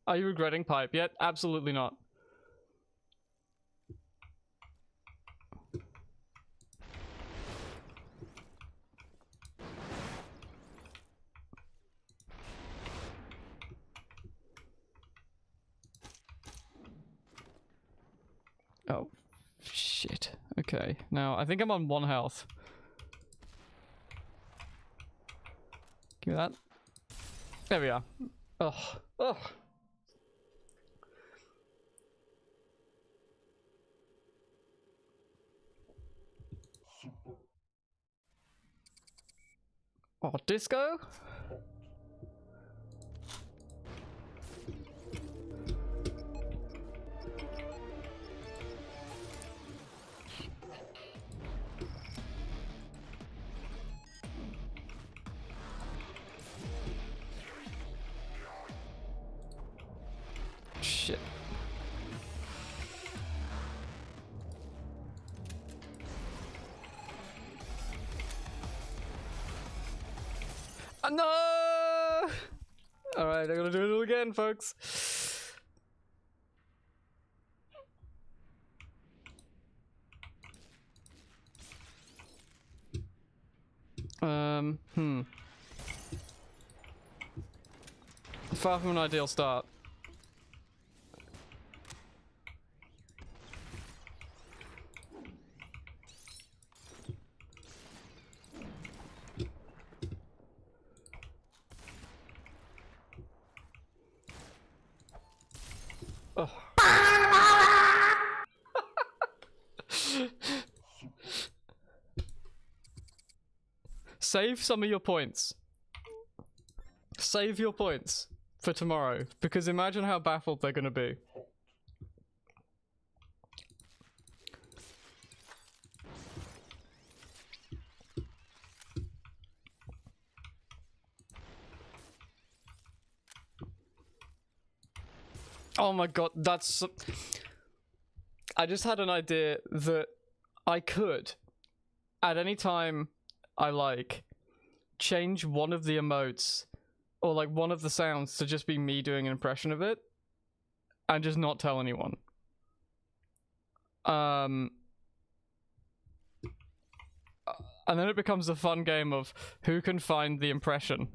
Speaker 1: Are you regretting pipe yet? Absolutely not. Oh, shit. Okay, now I think I'm on 1 health. Give me that. There we are. Ugh. Ugh. Oh, disco? Shit. No! Alright, I'm gonna do it all again, folks. Far from an ideal start. Oh. Save some of your points. Save your points for tomorrow, because imagine how baffled they're gonna be. Oh my god, that's... I just had an idea that I could, at any time I like, change one of the emotes, or like one of the sounds to just be me doing an impression of it, and just not tell anyone. And then it becomes a fun game of who can find the impression.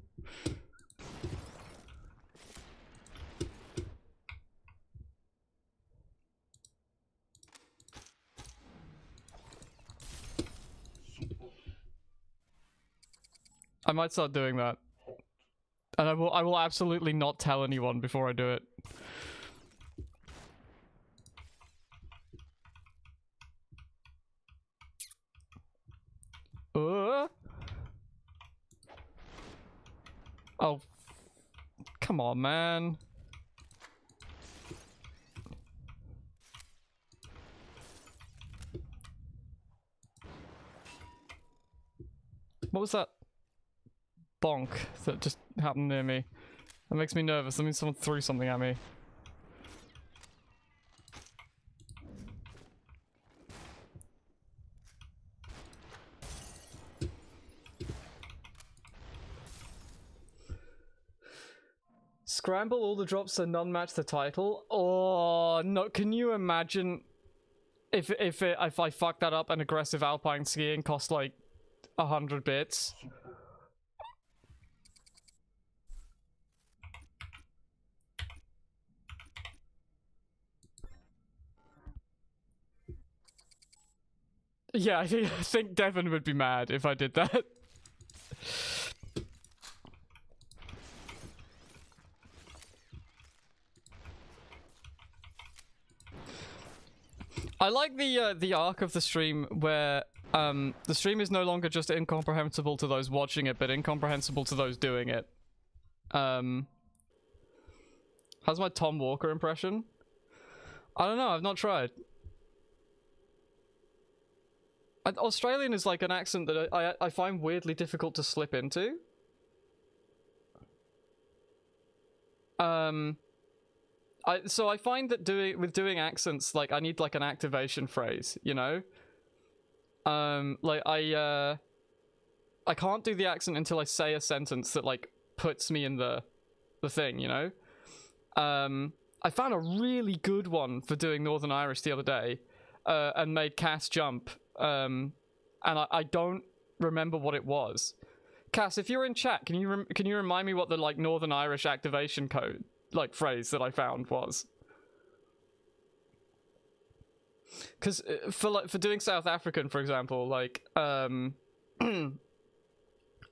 Speaker 1: I might start doing that. And I will absolutely not tell anyone before I do it. Oh. Come on, man. What was that bonk that just happened near me? That makes me nervous. That means someone threw something at me. Scramble all the drops so none match the title. Oh no! Can you imagine if I fuck that up and aggressive alpine skiing cost like 100 bits? Yeah, I think Devon would be mad if I did that. I like the arc of the stream where the stream is no longer just incomprehensible to those watching it, but incomprehensible to those doing it. How's my Tom Walker impression? I don't know, I've not tried. Australian is like an accent that I find weirdly difficult to slip into. So I find that doing accents, like I need like an activation phrase, you know? Like I can't do the accent until I say a sentence that like puts me in the thing, you know? I found a really good one for doing Northern Irish the other day, and made Cass jump. And I don't remember what it was. Cass, if you're in chat, can you remind me what the like Northern Irish activation code, like phrase that I found was? Because for doing South African, for example, like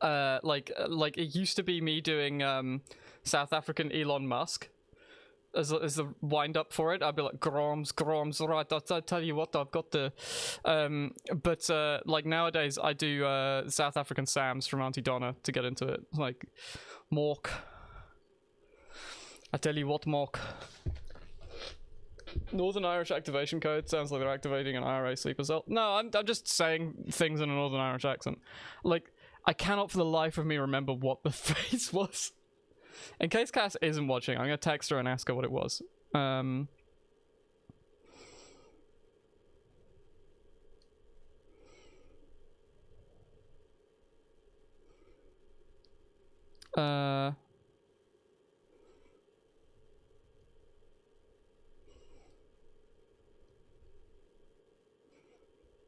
Speaker 1: like it used to be me doing South African Elon Musk as the wind up for it. I'd be like Groms, right? I'll tell you what, I've got the but like nowadays I do South African Sam's from Auntie Donna to get into it, like Mork. I tell you what, Mork. Northern Irish activation code sounds like they're activating an IRA sleeper cell. No, I'm just saying things in a Northern Irish accent. Like, I cannot for the life of me remember what the phrase was. In case Cass isn't watching, I'm gonna text her and ask her what it was.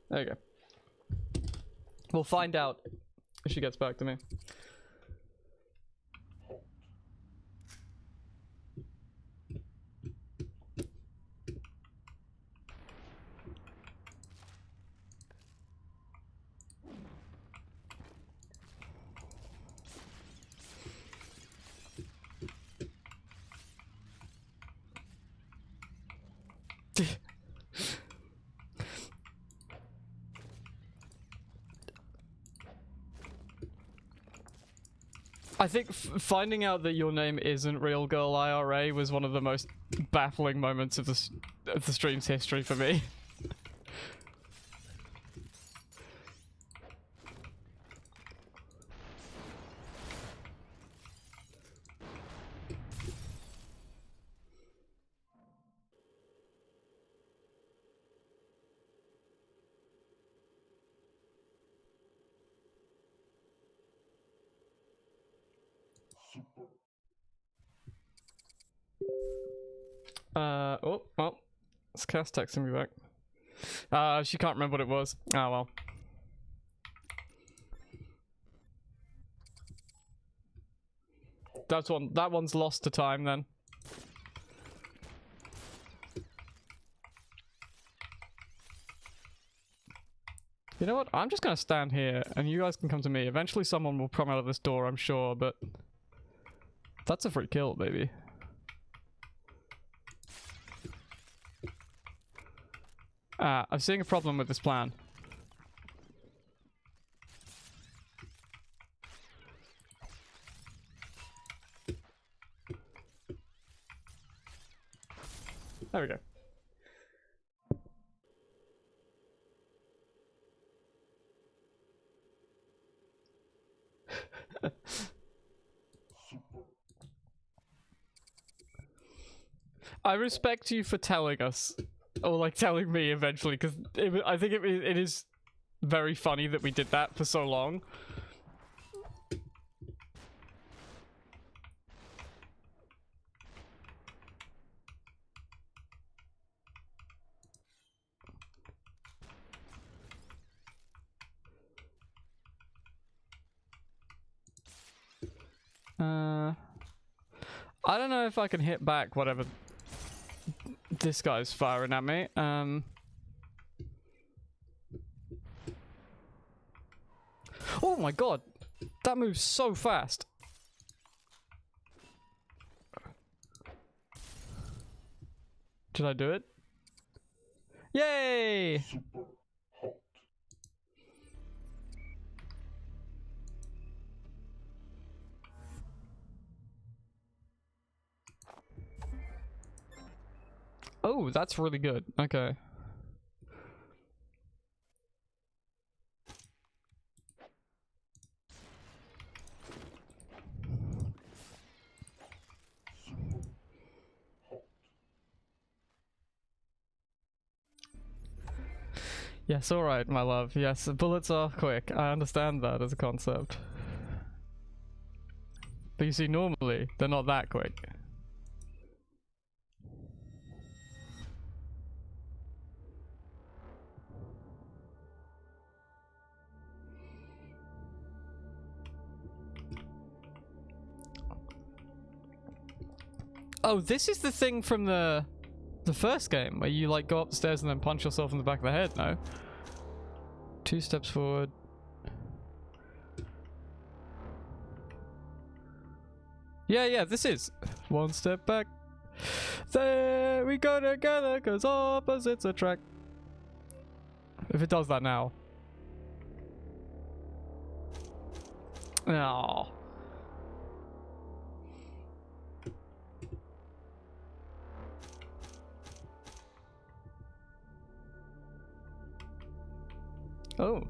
Speaker 1: There you go. We'll find out if she gets back to me. I think finding out that your name isn't Real Girl IRA was one of the most baffling moments of the stream's history for me. Oh, it's Cass texting me back. She can't remember what it was. Oh well. That one's lost to time then. You know what? I'm just gonna stand here and you guys can come to me. Eventually someone will come out of this door, I'm sure, but that's a free kill, baby. I'm seeing a problem with this plan. There we go. I respect you for telling us, or like telling me eventually, because I think it is very funny that we did that for so long. I don't know if I can hit back whatever this guy's firing at me. Oh my god, that moves so fast. Did I do it? Yay!
Speaker 2: Super hot.
Speaker 1: Oh, that's really good. Okay. Yes, alright, my love. Yes, bullets are quick. I understand that as a concept. But you see, normally, they're not that quick. Oh, this is the thing from the first game where you like go up the stairs and then punch yourself in the back of the head, no? 2 steps forward. Yeah, this is 1 step back. There we go together, cause opposites attract. If it does that now. No. Oh.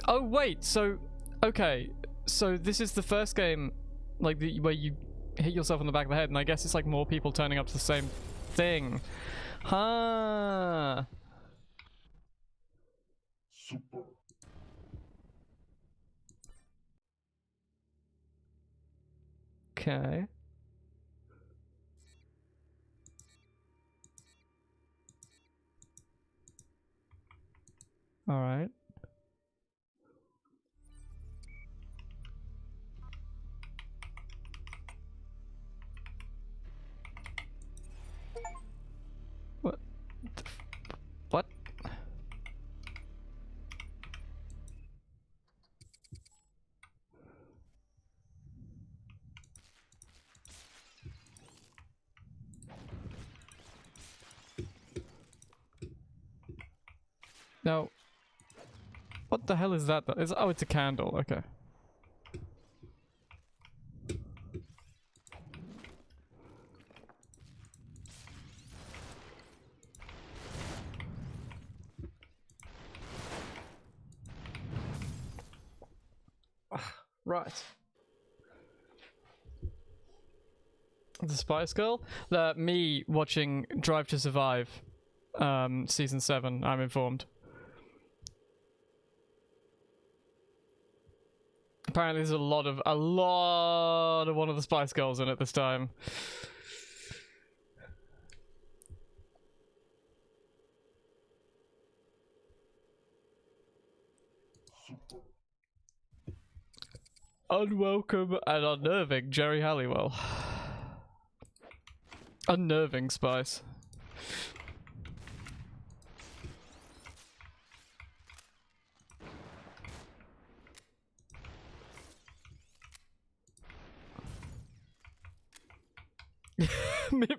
Speaker 1: Oh, wait, so... Okay, so this is the first game, like, where you hit yourself on the back of the head, and I guess it's like more people turning up to the same thing. Huh.
Speaker 2: Super.
Speaker 1: Okay. Alright. What? What? Now, what the hell is that? Oh, it's a candle. Okay. Right. The Spice Girl? Me watching Drive to Survive, season 7, I'm informed. Apparently there's a lot of one of the Spice Girls in it this time.
Speaker 2: Super.
Speaker 1: Unwelcome and unnerving Jerry Halliwell. Unnerving Spice.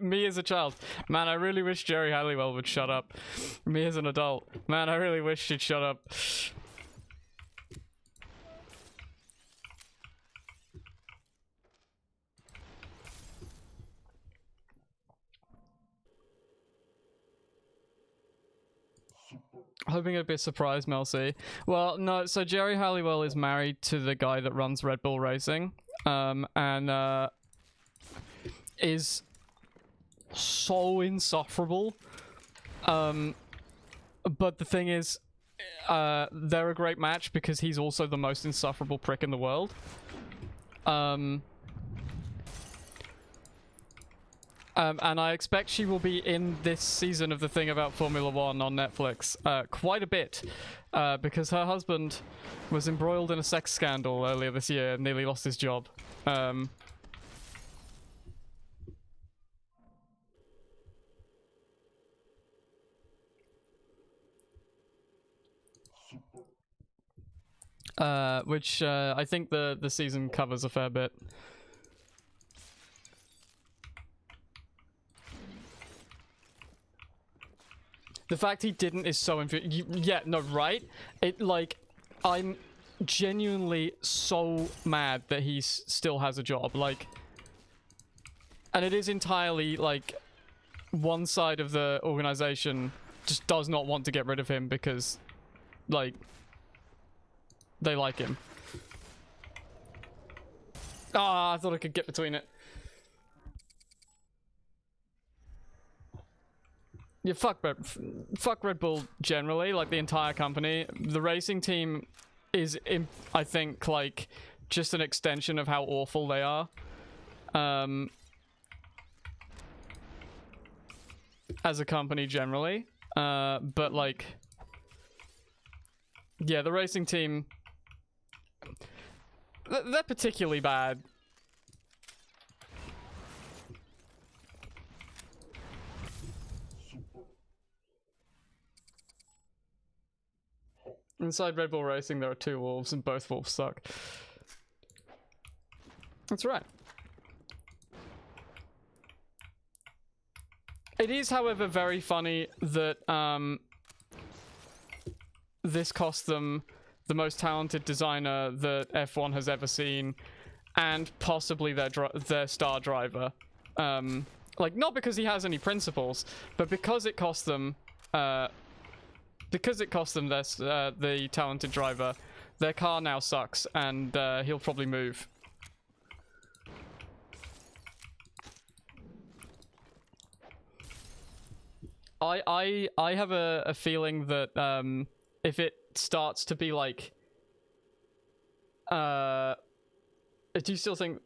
Speaker 1: me as a child. Man, I really wish Jerry Halliwell would shut up. Me as an adult. Man, I really wish she'd shut up. Hoping it'd be a surprise, Mel C. Well, no, so Jerry Halliwell is married to the guy that runs Red Bull Racing. And is so insufferable. But the thing is, they're a great match because he's also the most insufferable prick in the world. And I expect she will be in this season of the thing about Formula One on Netflix quite a bit, because her husband was embroiled in a sex scandal earlier this year and nearly lost his job. Which I think the season covers a fair bit. The fact he didn't is so yeah, no, right? It, like, I'm genuinely so mad that he still has a job, like, and it is entirely, like, one side of the organization just does not want to get rid of him because, like, they like him. Ah, I thought I could get between it. Yeah, fuck Red Bull generally, like the entire company. The racing team is, I think, like, just an extension of how awful they are. As a company generally. But, like, yeah, the racing team, they're particularly bad. Inside Red Bull Racing, there are 2 wolves, and both wolves suck. That's right. It is, however, very funny that this cost them the most talented designer that F1 has ever seen, and possibly their star driver. Like, not because he has any principles, but because it cost them the talented driver. Their car now sucks, and he'll probably move. I have a feeling that if it starts to be like, do you still think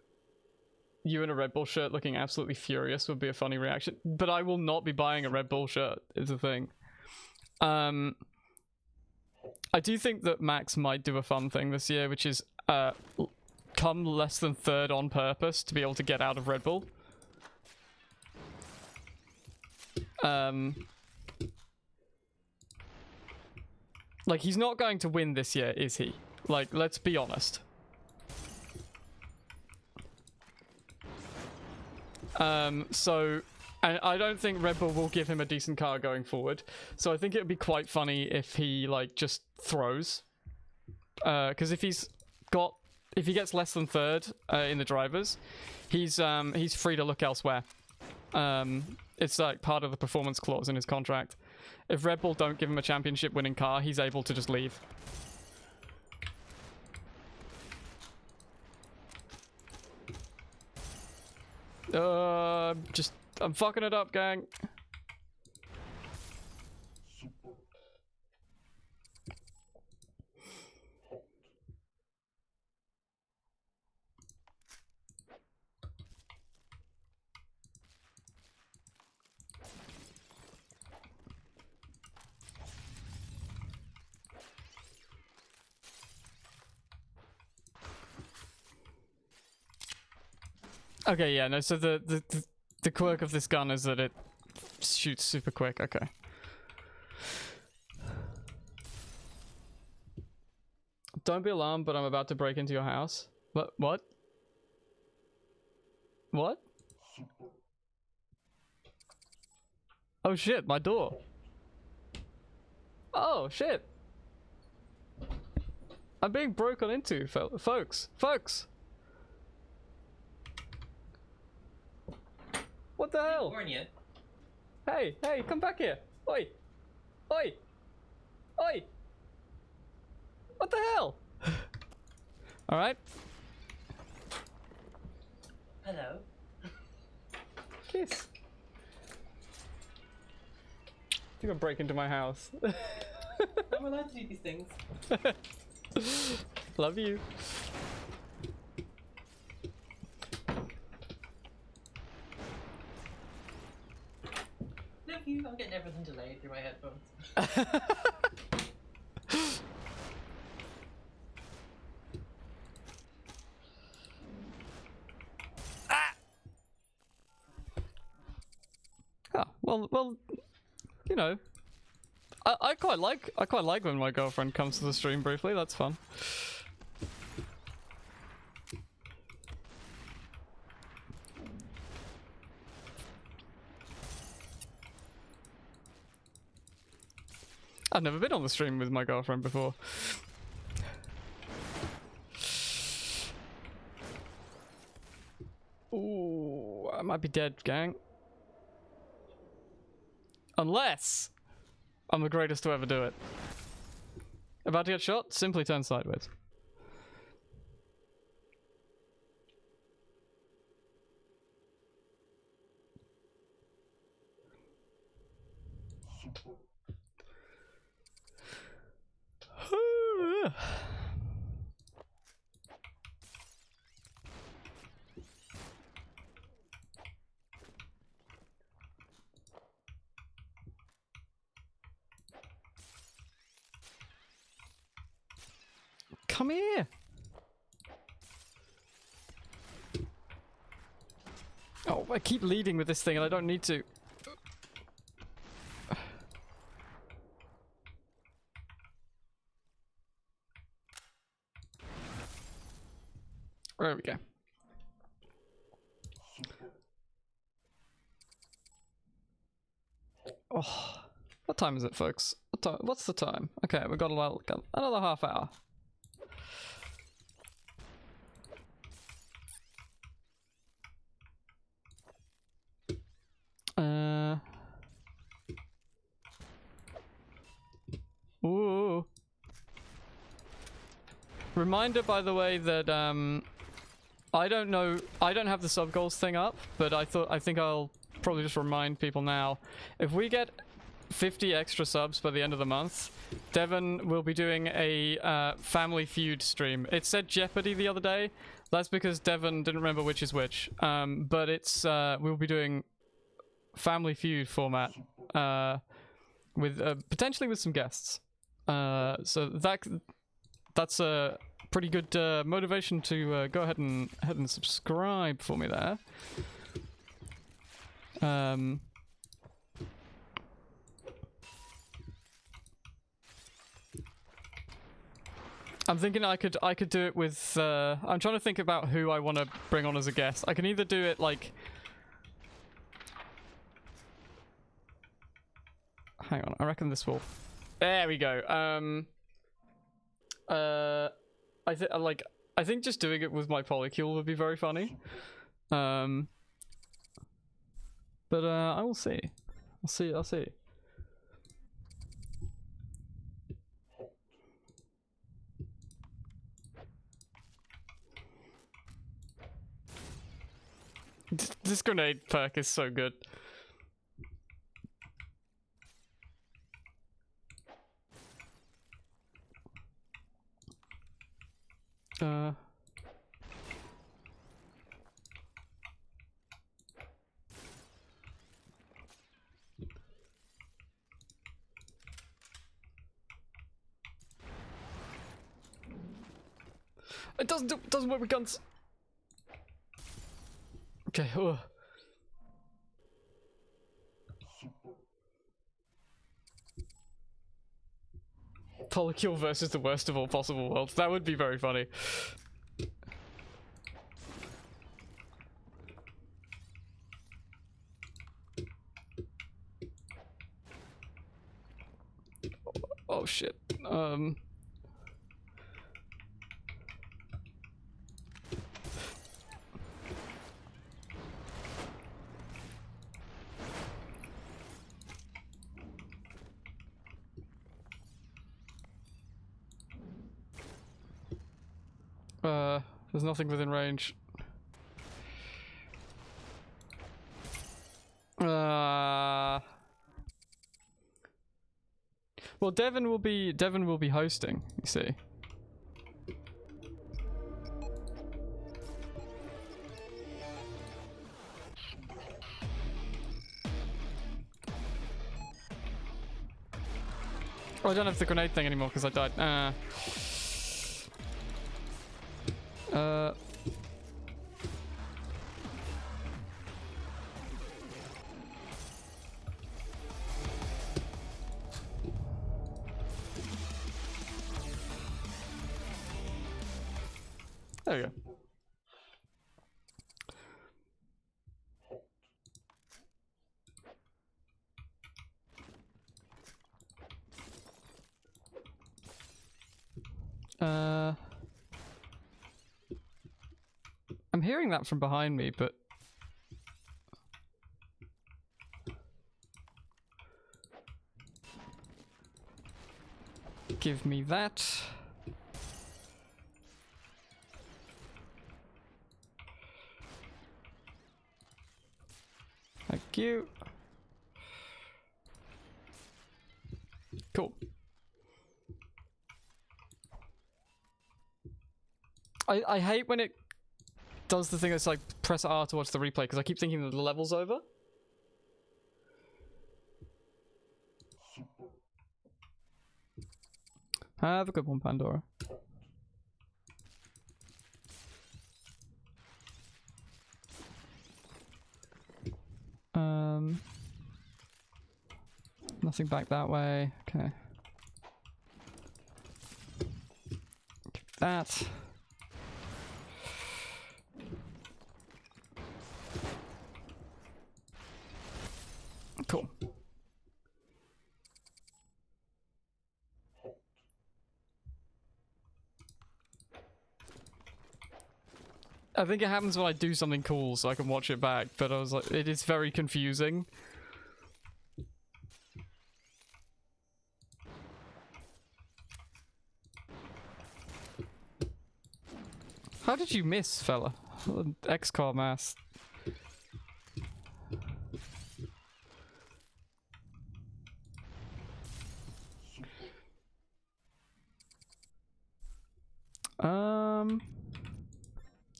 Speaker 1: you in a Red Bull shirt looking absolutely furious would be a funny reaction? But I will not be buying a Red Bull shirt, is the thing. I do think that Max might do a fun thing this year, which is come less than 3rd on purpose to be able to get out of Red Bull. Like, he's not going to win this year, is he? Like, let's be honest. So, and I don't think Red Bull will give him a decent car going forward. So I think it would be quite funny if he, like, just throws. Because if he gets less than 3rd in the drivers, he's free to look elsewhere. It's like part of the performance clause in his contract. If Red Bull don't give him a championship winning car, he's able to just leave. I'm fucking it up, gang. Okay, yeah, no, so the quirk of this gun is that it shoots super quick. Okay. Don't be alarmed, but I'm about to break into your house. What? What? What? Oh shit, my door. Oh shit. I'm being broken into, folks. Folks! What the hell?
Speaker 5: Warn you.
Speaker 1: Hey, hey, come back here. Oi. Oi. Oi. What the hell? Alright.
Speaker 5: Hello.
Speaker 1: Kiss. You're gonna break into my house.
Speaker 5: I'm allowed to do these things.
Speaker 1: Love you.
Speaker 5: Love you. I'm getting everything delayed through my headphones.
Speaker 1: Ah, well, you know, I quite like when my girlfriend comes to the stream briefly. That's fun. I've never been on the stream with my girlfriend before. Ooh, I might be dead, gang. Unless I'm the greatest to ever do it. About to get shot? Simply turn sideways. Come here. Oh, I keep leading with this thing and I don't need to. There we go. Oh, what time is it, folks? What's the time? Okay, we've got another half hour. Ooh. Reminder, by the way, that I don't know. I don't have the sub goals thing up, but I think I'll probably just remind people now. If we get 50 extra subs by the end of the month, Devon will be doing a Family Feud stream. It said Jeopardy the other day. That's because Devon didn't remember which is which. But it's we'll be doing Family Feud format with potentially with some guests. So that's a pretty good motivation to go ahead and subscribe for me there. I'm thinking I could do it with. I'm trying to think about who I want to bring on as a guest. I can either do it like. Hang on, I reckon this will. There we go. I think just doing it with my polycule would be very funny. But I will see. I'll see. This grenade perk is so good. It doesn't work with guns. Okay. Ugh. Polycule versus the worst of all possible worlds. That would be very funny. Oh shit. There's nothing within range. Well, Devin will be hosting, you see. Oh, I don't have the grenade thing anymore because I died. There we go. I'm hearing that from behind me, but give me that. Thank you. Cool. I hate when it does the thing that's like press R to watch the replay because I keep thinking that the level's over. Have a good one, Pandora. Nothing back that way. Okay. Give that. Cool. I think it happens when I do something cool so I can watch it back, but I was like, it is very confusing. How did you miss, fella? X-Car mass.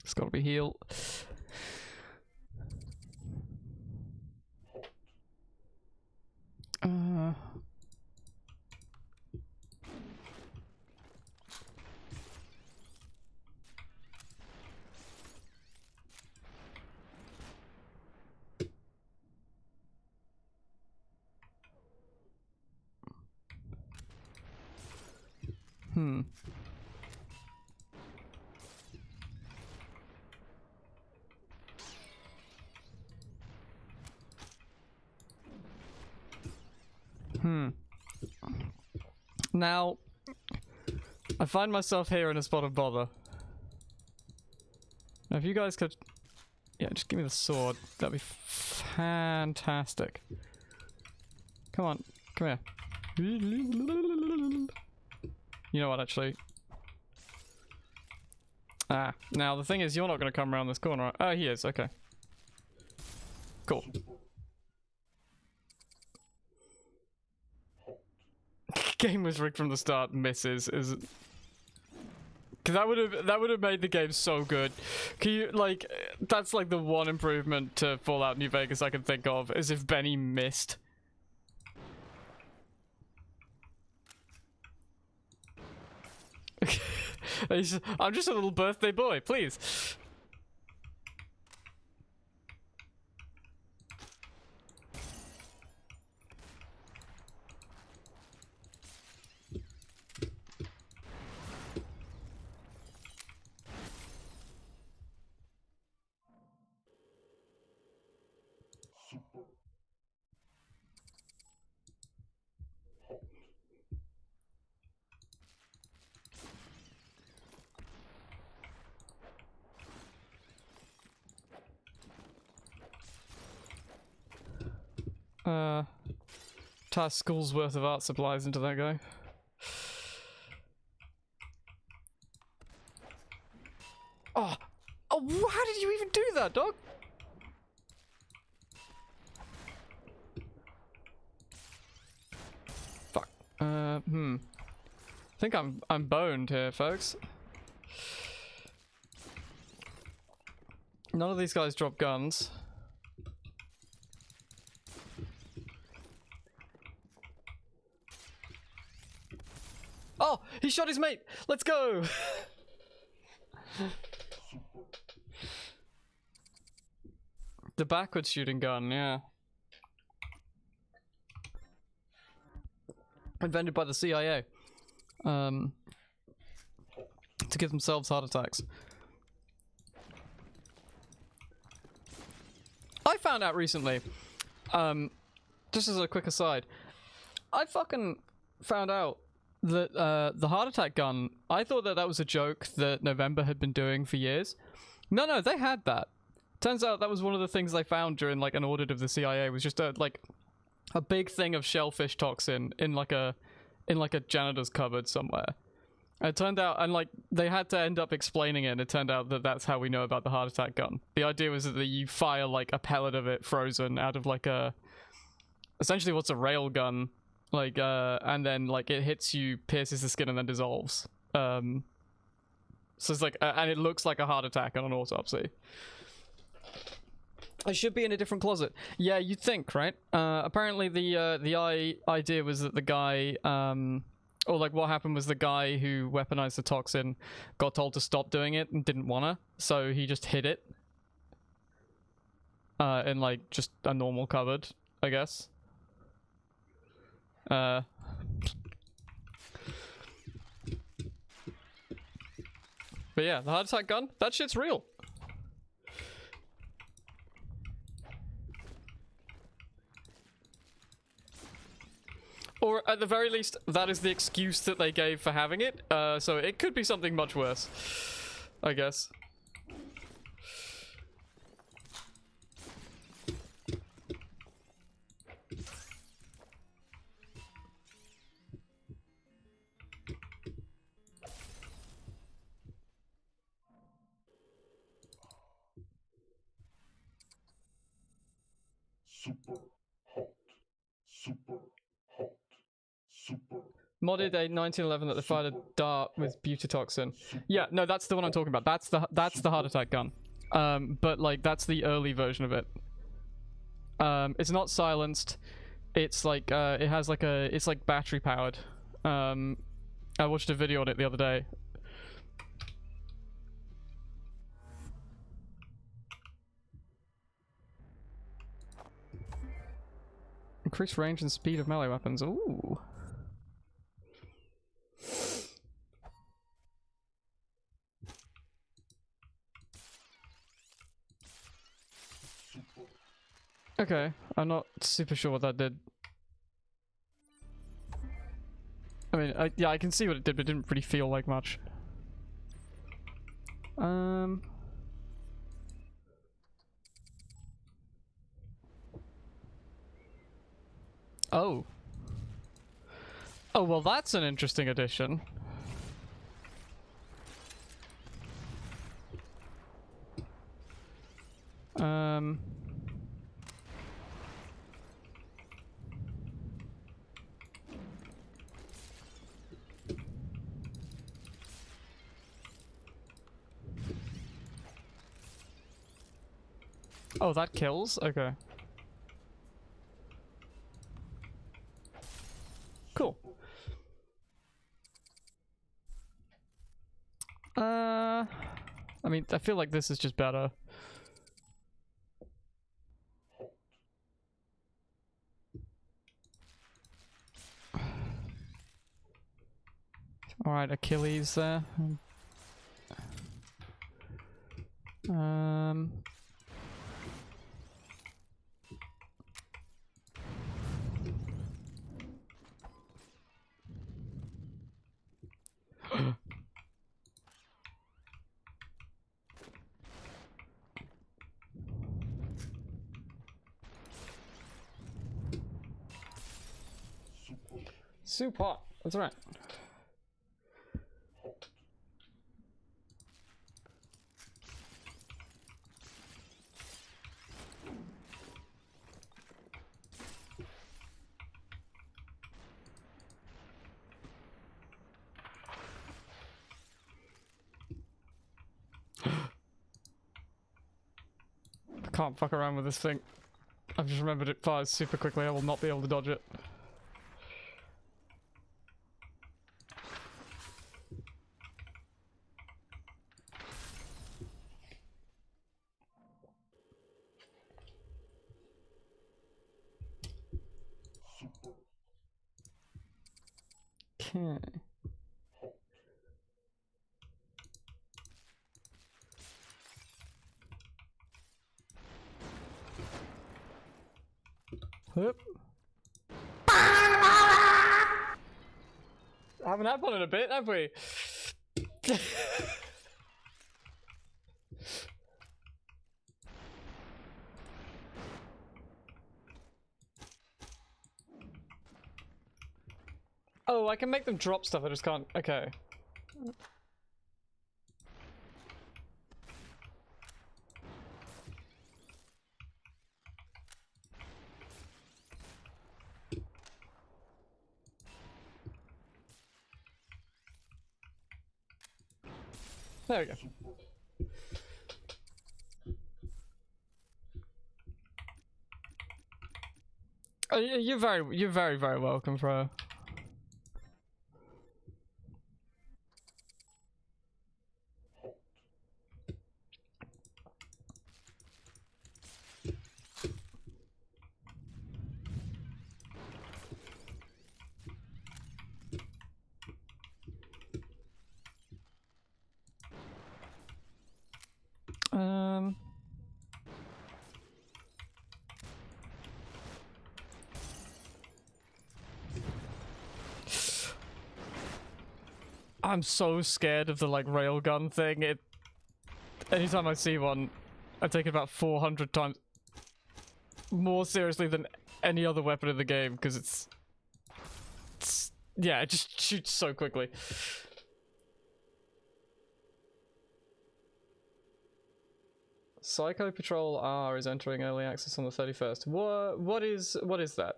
Speaker 1: It's gotta be heal. Now, I find myself here in a spot of bother. Now, if you guys could... Yeah, just give me the sword. That'd be fantastic. Come on. Come here. You know what, actually? Ah, now the thing is, you're not going to come around this corner, right? Oh, he is. Okay. Cool. Game was rigged from the start. Misses is... Cause that would have made the game so good. Can you, like, that's like the one improvement to Fallout New Vegas I can think of, is if Benny missed. I'm just a little birthday boy, please. Entire school's worth of art supplies into that guy. Oh! Oh, how did you even do that, dog? Fuck. I think I'm boned here, folks. None of these guys drop guns. Oh, he shot his mate. Let's go. The backwards shooting gun, yeah. Invented by the CIA. To give themselves heart attacks. I found out recently, just as a quick aside, I fucking found out that the heart attack gun, I thought that was a joke that November had been doing for years. No, they had that. Turns out that was one of the things they found during like an audit of the CIA, was just a big thing of shellfish toxin in like a janitor's cupboard somewhere. It turned out, and like they had to end up explaining it, and it turned out that that's how we know about the heart attack gun. The idea was that you fire like a pellet of it frozen out of like essentially what's a rail gun, like and then like it hits you, pierces the skin, and then dissolves. So it's like and it looks like a heart attack on an autopsy. I should be in a different closet. Yeah, you'd think, right? Apparently the idea was that the guy, or like what happened was the guy who weaponized the toxin got told to stop doing it and didn't wanna, so he just hid it. In like just a normal cupboard, I guess. But yeah, the heart attack gun, that shit's real. Or at the very least, that is the excuse that they gave for having it. So it could be something much worse, I guess.
Speaker 2: Super hot. Super hot. Super.
Speaker 1: Modded a 1911 that they fired a dart with butitoxin. Yeah, no, that's the one I'm talking about. That's the heart attack gun. But like that's the early version of it. It's not silenced. It's like it has like it's like battery powered. I watched a video on it the other day. Increased range and speed of melee weapons. Ooh. Okay, I'm not super sure what that did. I mean, yeah, I can see what it did, but it didn't really feel like much. Oh. Oh, well, that's an interesting addition. Oh, that kills? Okay. Cool. I mean, I feel like this is just better. Alright, Achilles there. Super hot. That's right. can't fuck around with this thing. I've just remembered it fires super quickly. I will not be able to dodge it. Okay. Whoop. Haven't had one in a bit, have we? Oh, I can make them drop stuff, I just can't. Okay. There we go. Oh, you're very welcome, Fro. I'm so scared of the like railgun thing. Anytime I see one, I take it about 400 times more seriously than any other weapon in the game because it's yeah, it just shoots so quickly. Psycho Patrol R is entering early access on the 31st. What is that?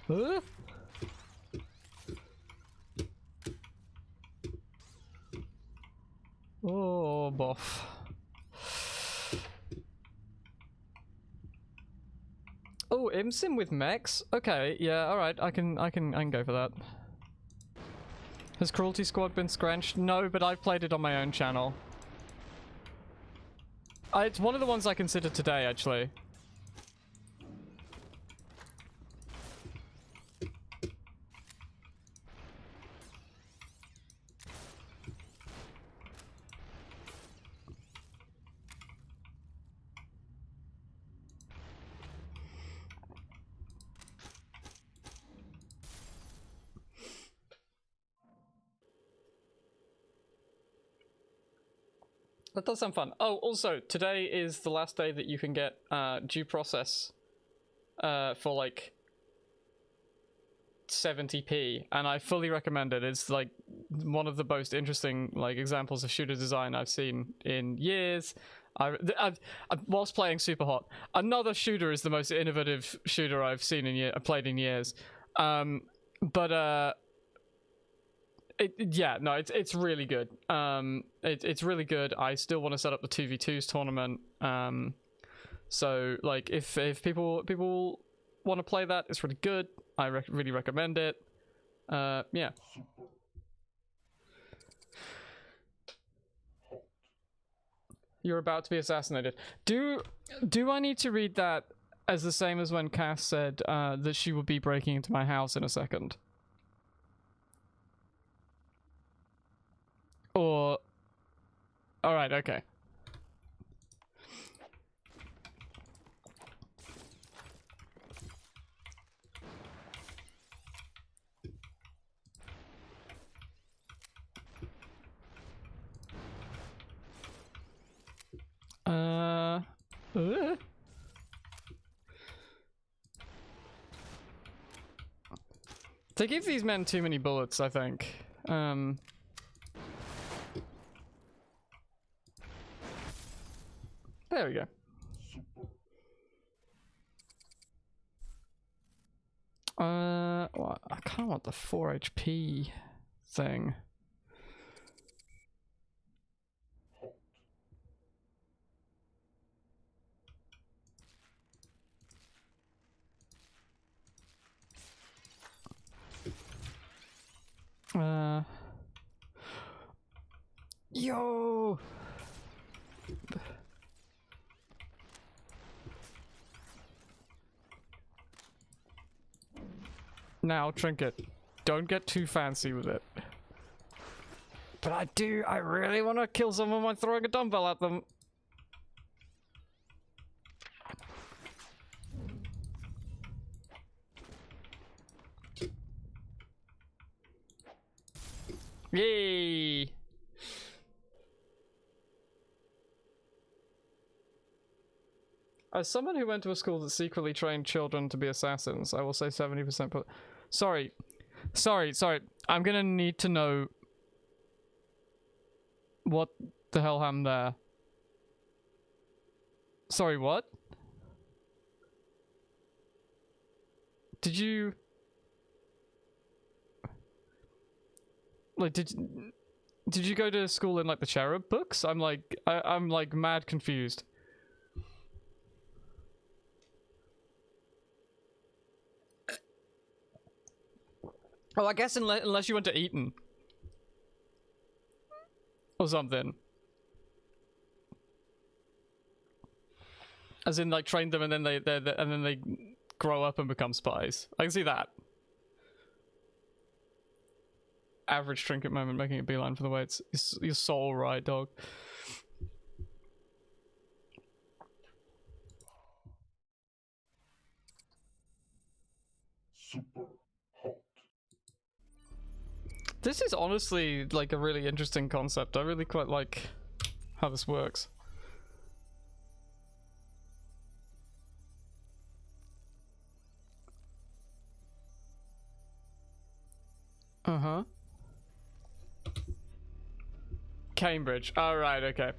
Speaker 1: Huh? Oh, boff. Oh, Imsim with mechs? Okay, yeah, alright, I can go for that. Has Cruelty Squad been screnched? No, but I've played it on my own channel. It's one of the ones I considered today, actually. That does sound fun. Oh, also, today is the last day that you can get due process for like 70p, and I fully recommend it. It's like one of the most interesting like examples of shooter design I've seen in years. Whilst playing Superhot, another shooter is the most innovative shooter I've seen played in years. Yeah, no, it's really good. It's really good. I still want to set up the 2v2s tournament. So like if people want to play that, it's really good. I really recommend it. Yeah. You're about to be assassinated. Do I need to read that as the same as when Cass said that she would be breaking into my house in a second? Or... Alright, okay. They give these men too many bullets, I think. There we go. Well, I kind of want the 4 HP thing. Yo! Now, Trinket, don't get too fancy with it. But I really want to kill someone by throwing a dumbbell at them. Yay! As someone who went to a school that secretly trained children to be assassins, I will say 70%. But sorry. I'm gonna need to know what the hell happened there. Sorry, what? Did you... Like, did you go to school in, like, the Cherub books? I'm like mad confused. Oh, I guess unless you went to Eton. Or something. As in, like, train them and then they grow up and become spies. I can see that. Average Trinket moment, making a beeline for the weights. You're so alright, dog.
Speaker 2: SUPERHOT.
Speaker 1: This is honestly, like, a really interesting concept. I really quite like how this works. Uh-huh. Cambridge. Alright, okay.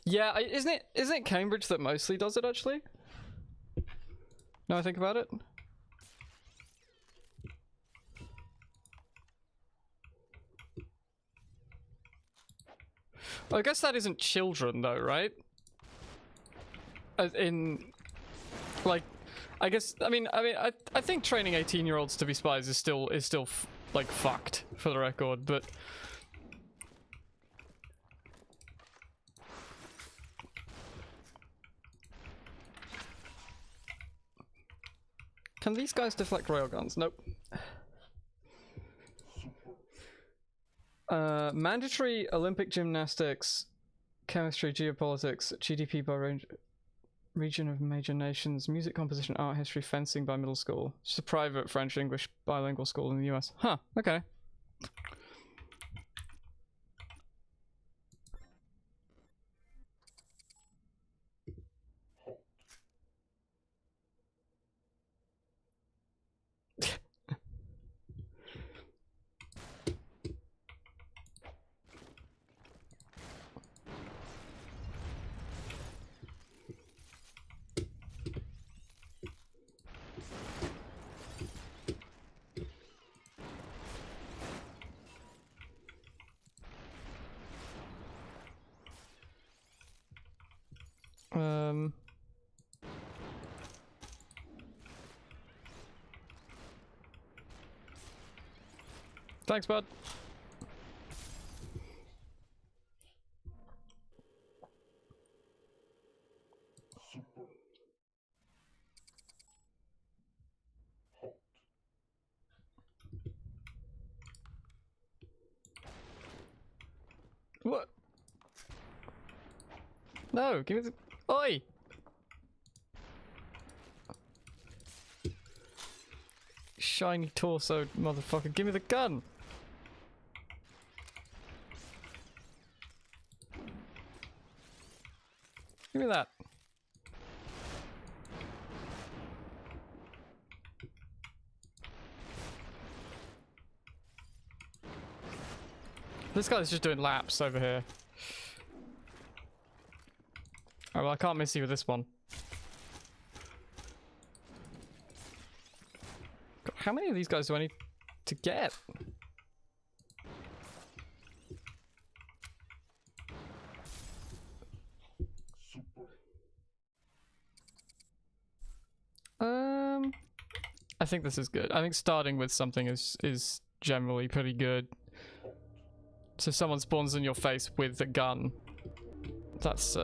Speaker 1: Yeah, isn't it Cambridge that mostly does it, actually? Now I think about it. Well, I guess that isn't children, though, right? As in, like, I guess, I think training 18-year-olds to be spies is still like, fucked, for the record, but... Can these guys deflect railguns? Nope. Mandatory Olympic gymnastics, chemistry, geopolitics, GDP by region of major nations, music composition, art history, fencing by middle school. Just a private French-English bilingual school in the US. Huh, okay. Thanks, bud. What? No, give me the... Oi! Shiny torso, motherfucker, give me the gun! Give me that. This guy's just doing laps over here. Oh, well, I can't miss you with this one. How many of these guys do I need to get?
Speaker 2: Super.
Speaker 1: I think this is good. I think starting with something is generally pretty good. So if someone spawns in your face with a gun, that's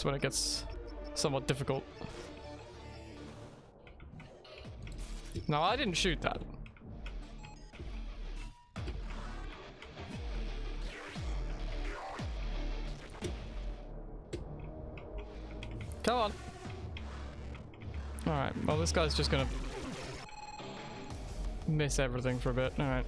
Speaker 1: when it gets somewhat difficult. No, I didn't shoot that. Come on. Alright, well this guy's just gonna miss everything for a bit. Alright.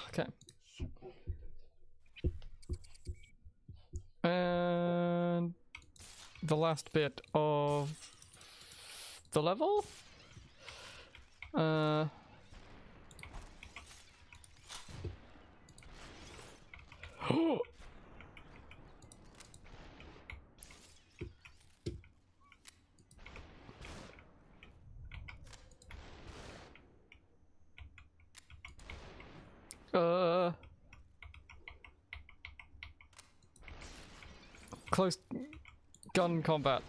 Speaker 1: Okay.
Speaker 2: Super.
Speaker 1: And the last bit of the level? Close gun combat.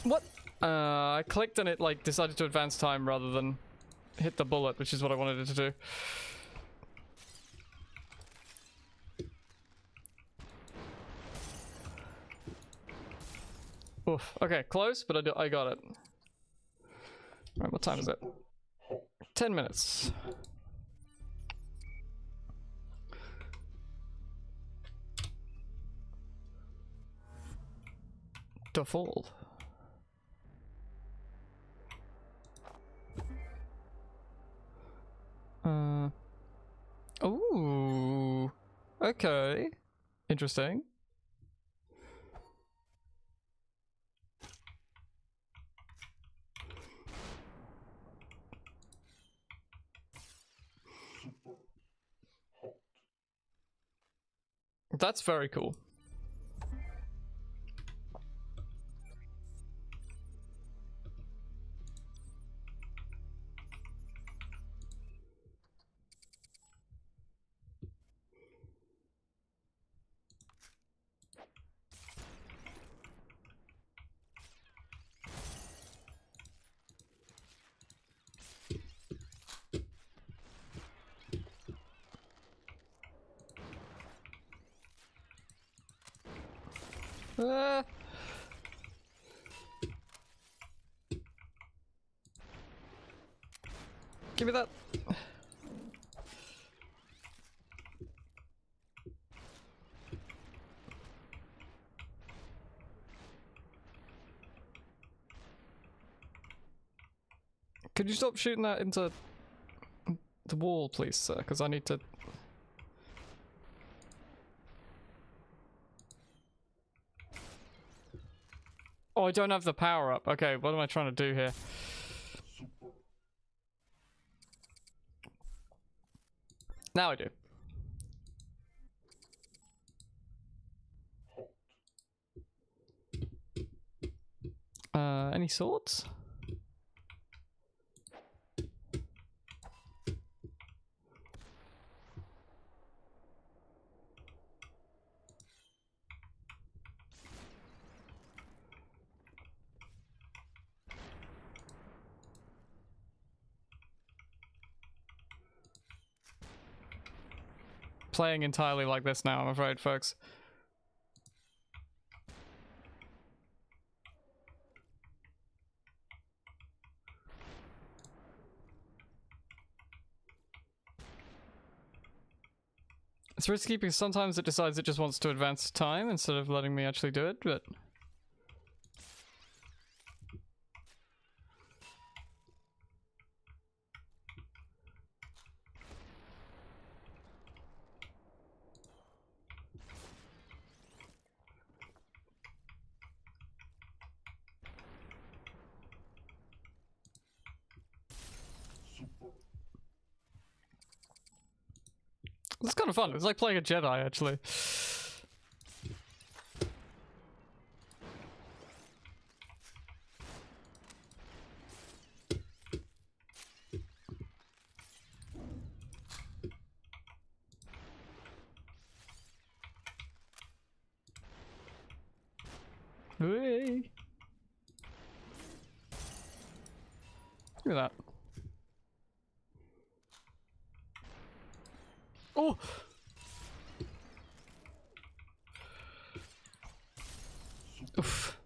Speaker 1: What? I clicked and it like decided to advance time rather than hit the bullet, which is what I wanted it to do. Oof. Okay, close, but I got it. Alright, what time is it? 10 minutes. To fall. Ooh. Okay. Interesting. That's very cool. Give me that. Could you stop shooting that into the wall, please, sir? Because I need to... Oh, I don't have the power up. Okay, what am I trying to do here? Now I do. Any swords? Playing entirely like this now, I'm afraid, folks. It's risky because sometimes it decides it just wants to advance time instead of letting me actually do it, but... It's kind of fun. It's like playing a Jedi, actually. Hey. Look at that. Oh! Oof.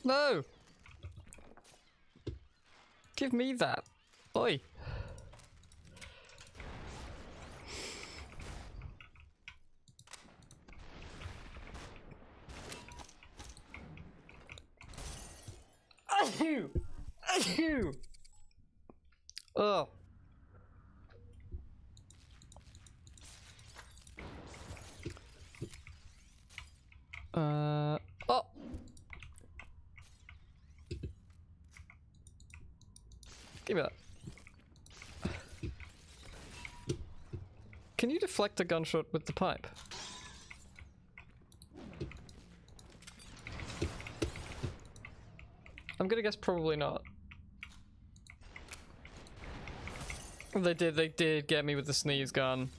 Speaker 1: No! Give me that. Oi. Achoo! Achoo! Oh. Oh. Give me that. Can you deflect a gunshot with the pipe? I'm gonna guess probably not. They did get me with the sneeze gun.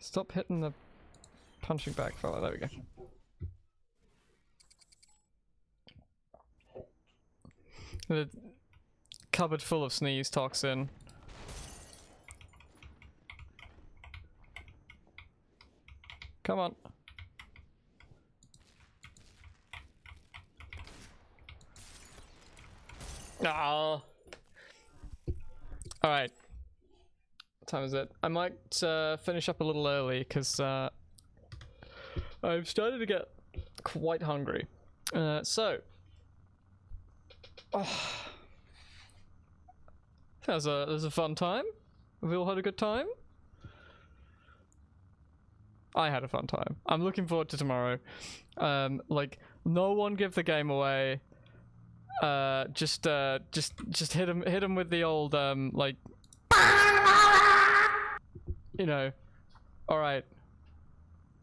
Speaker 1: Stop hitting the punching bag fella. There we go. The cupboard full of sneeze toxin. Come on. Ah. All right. What time is it? I might finish up a little early because I've started to get quite hungry. So. Oh. That was a fun time. We all had a good time. I had a fun time. I'm looking forward to tomorrow. Like, no one give the game away. Just hit him with the old like, you know. All right.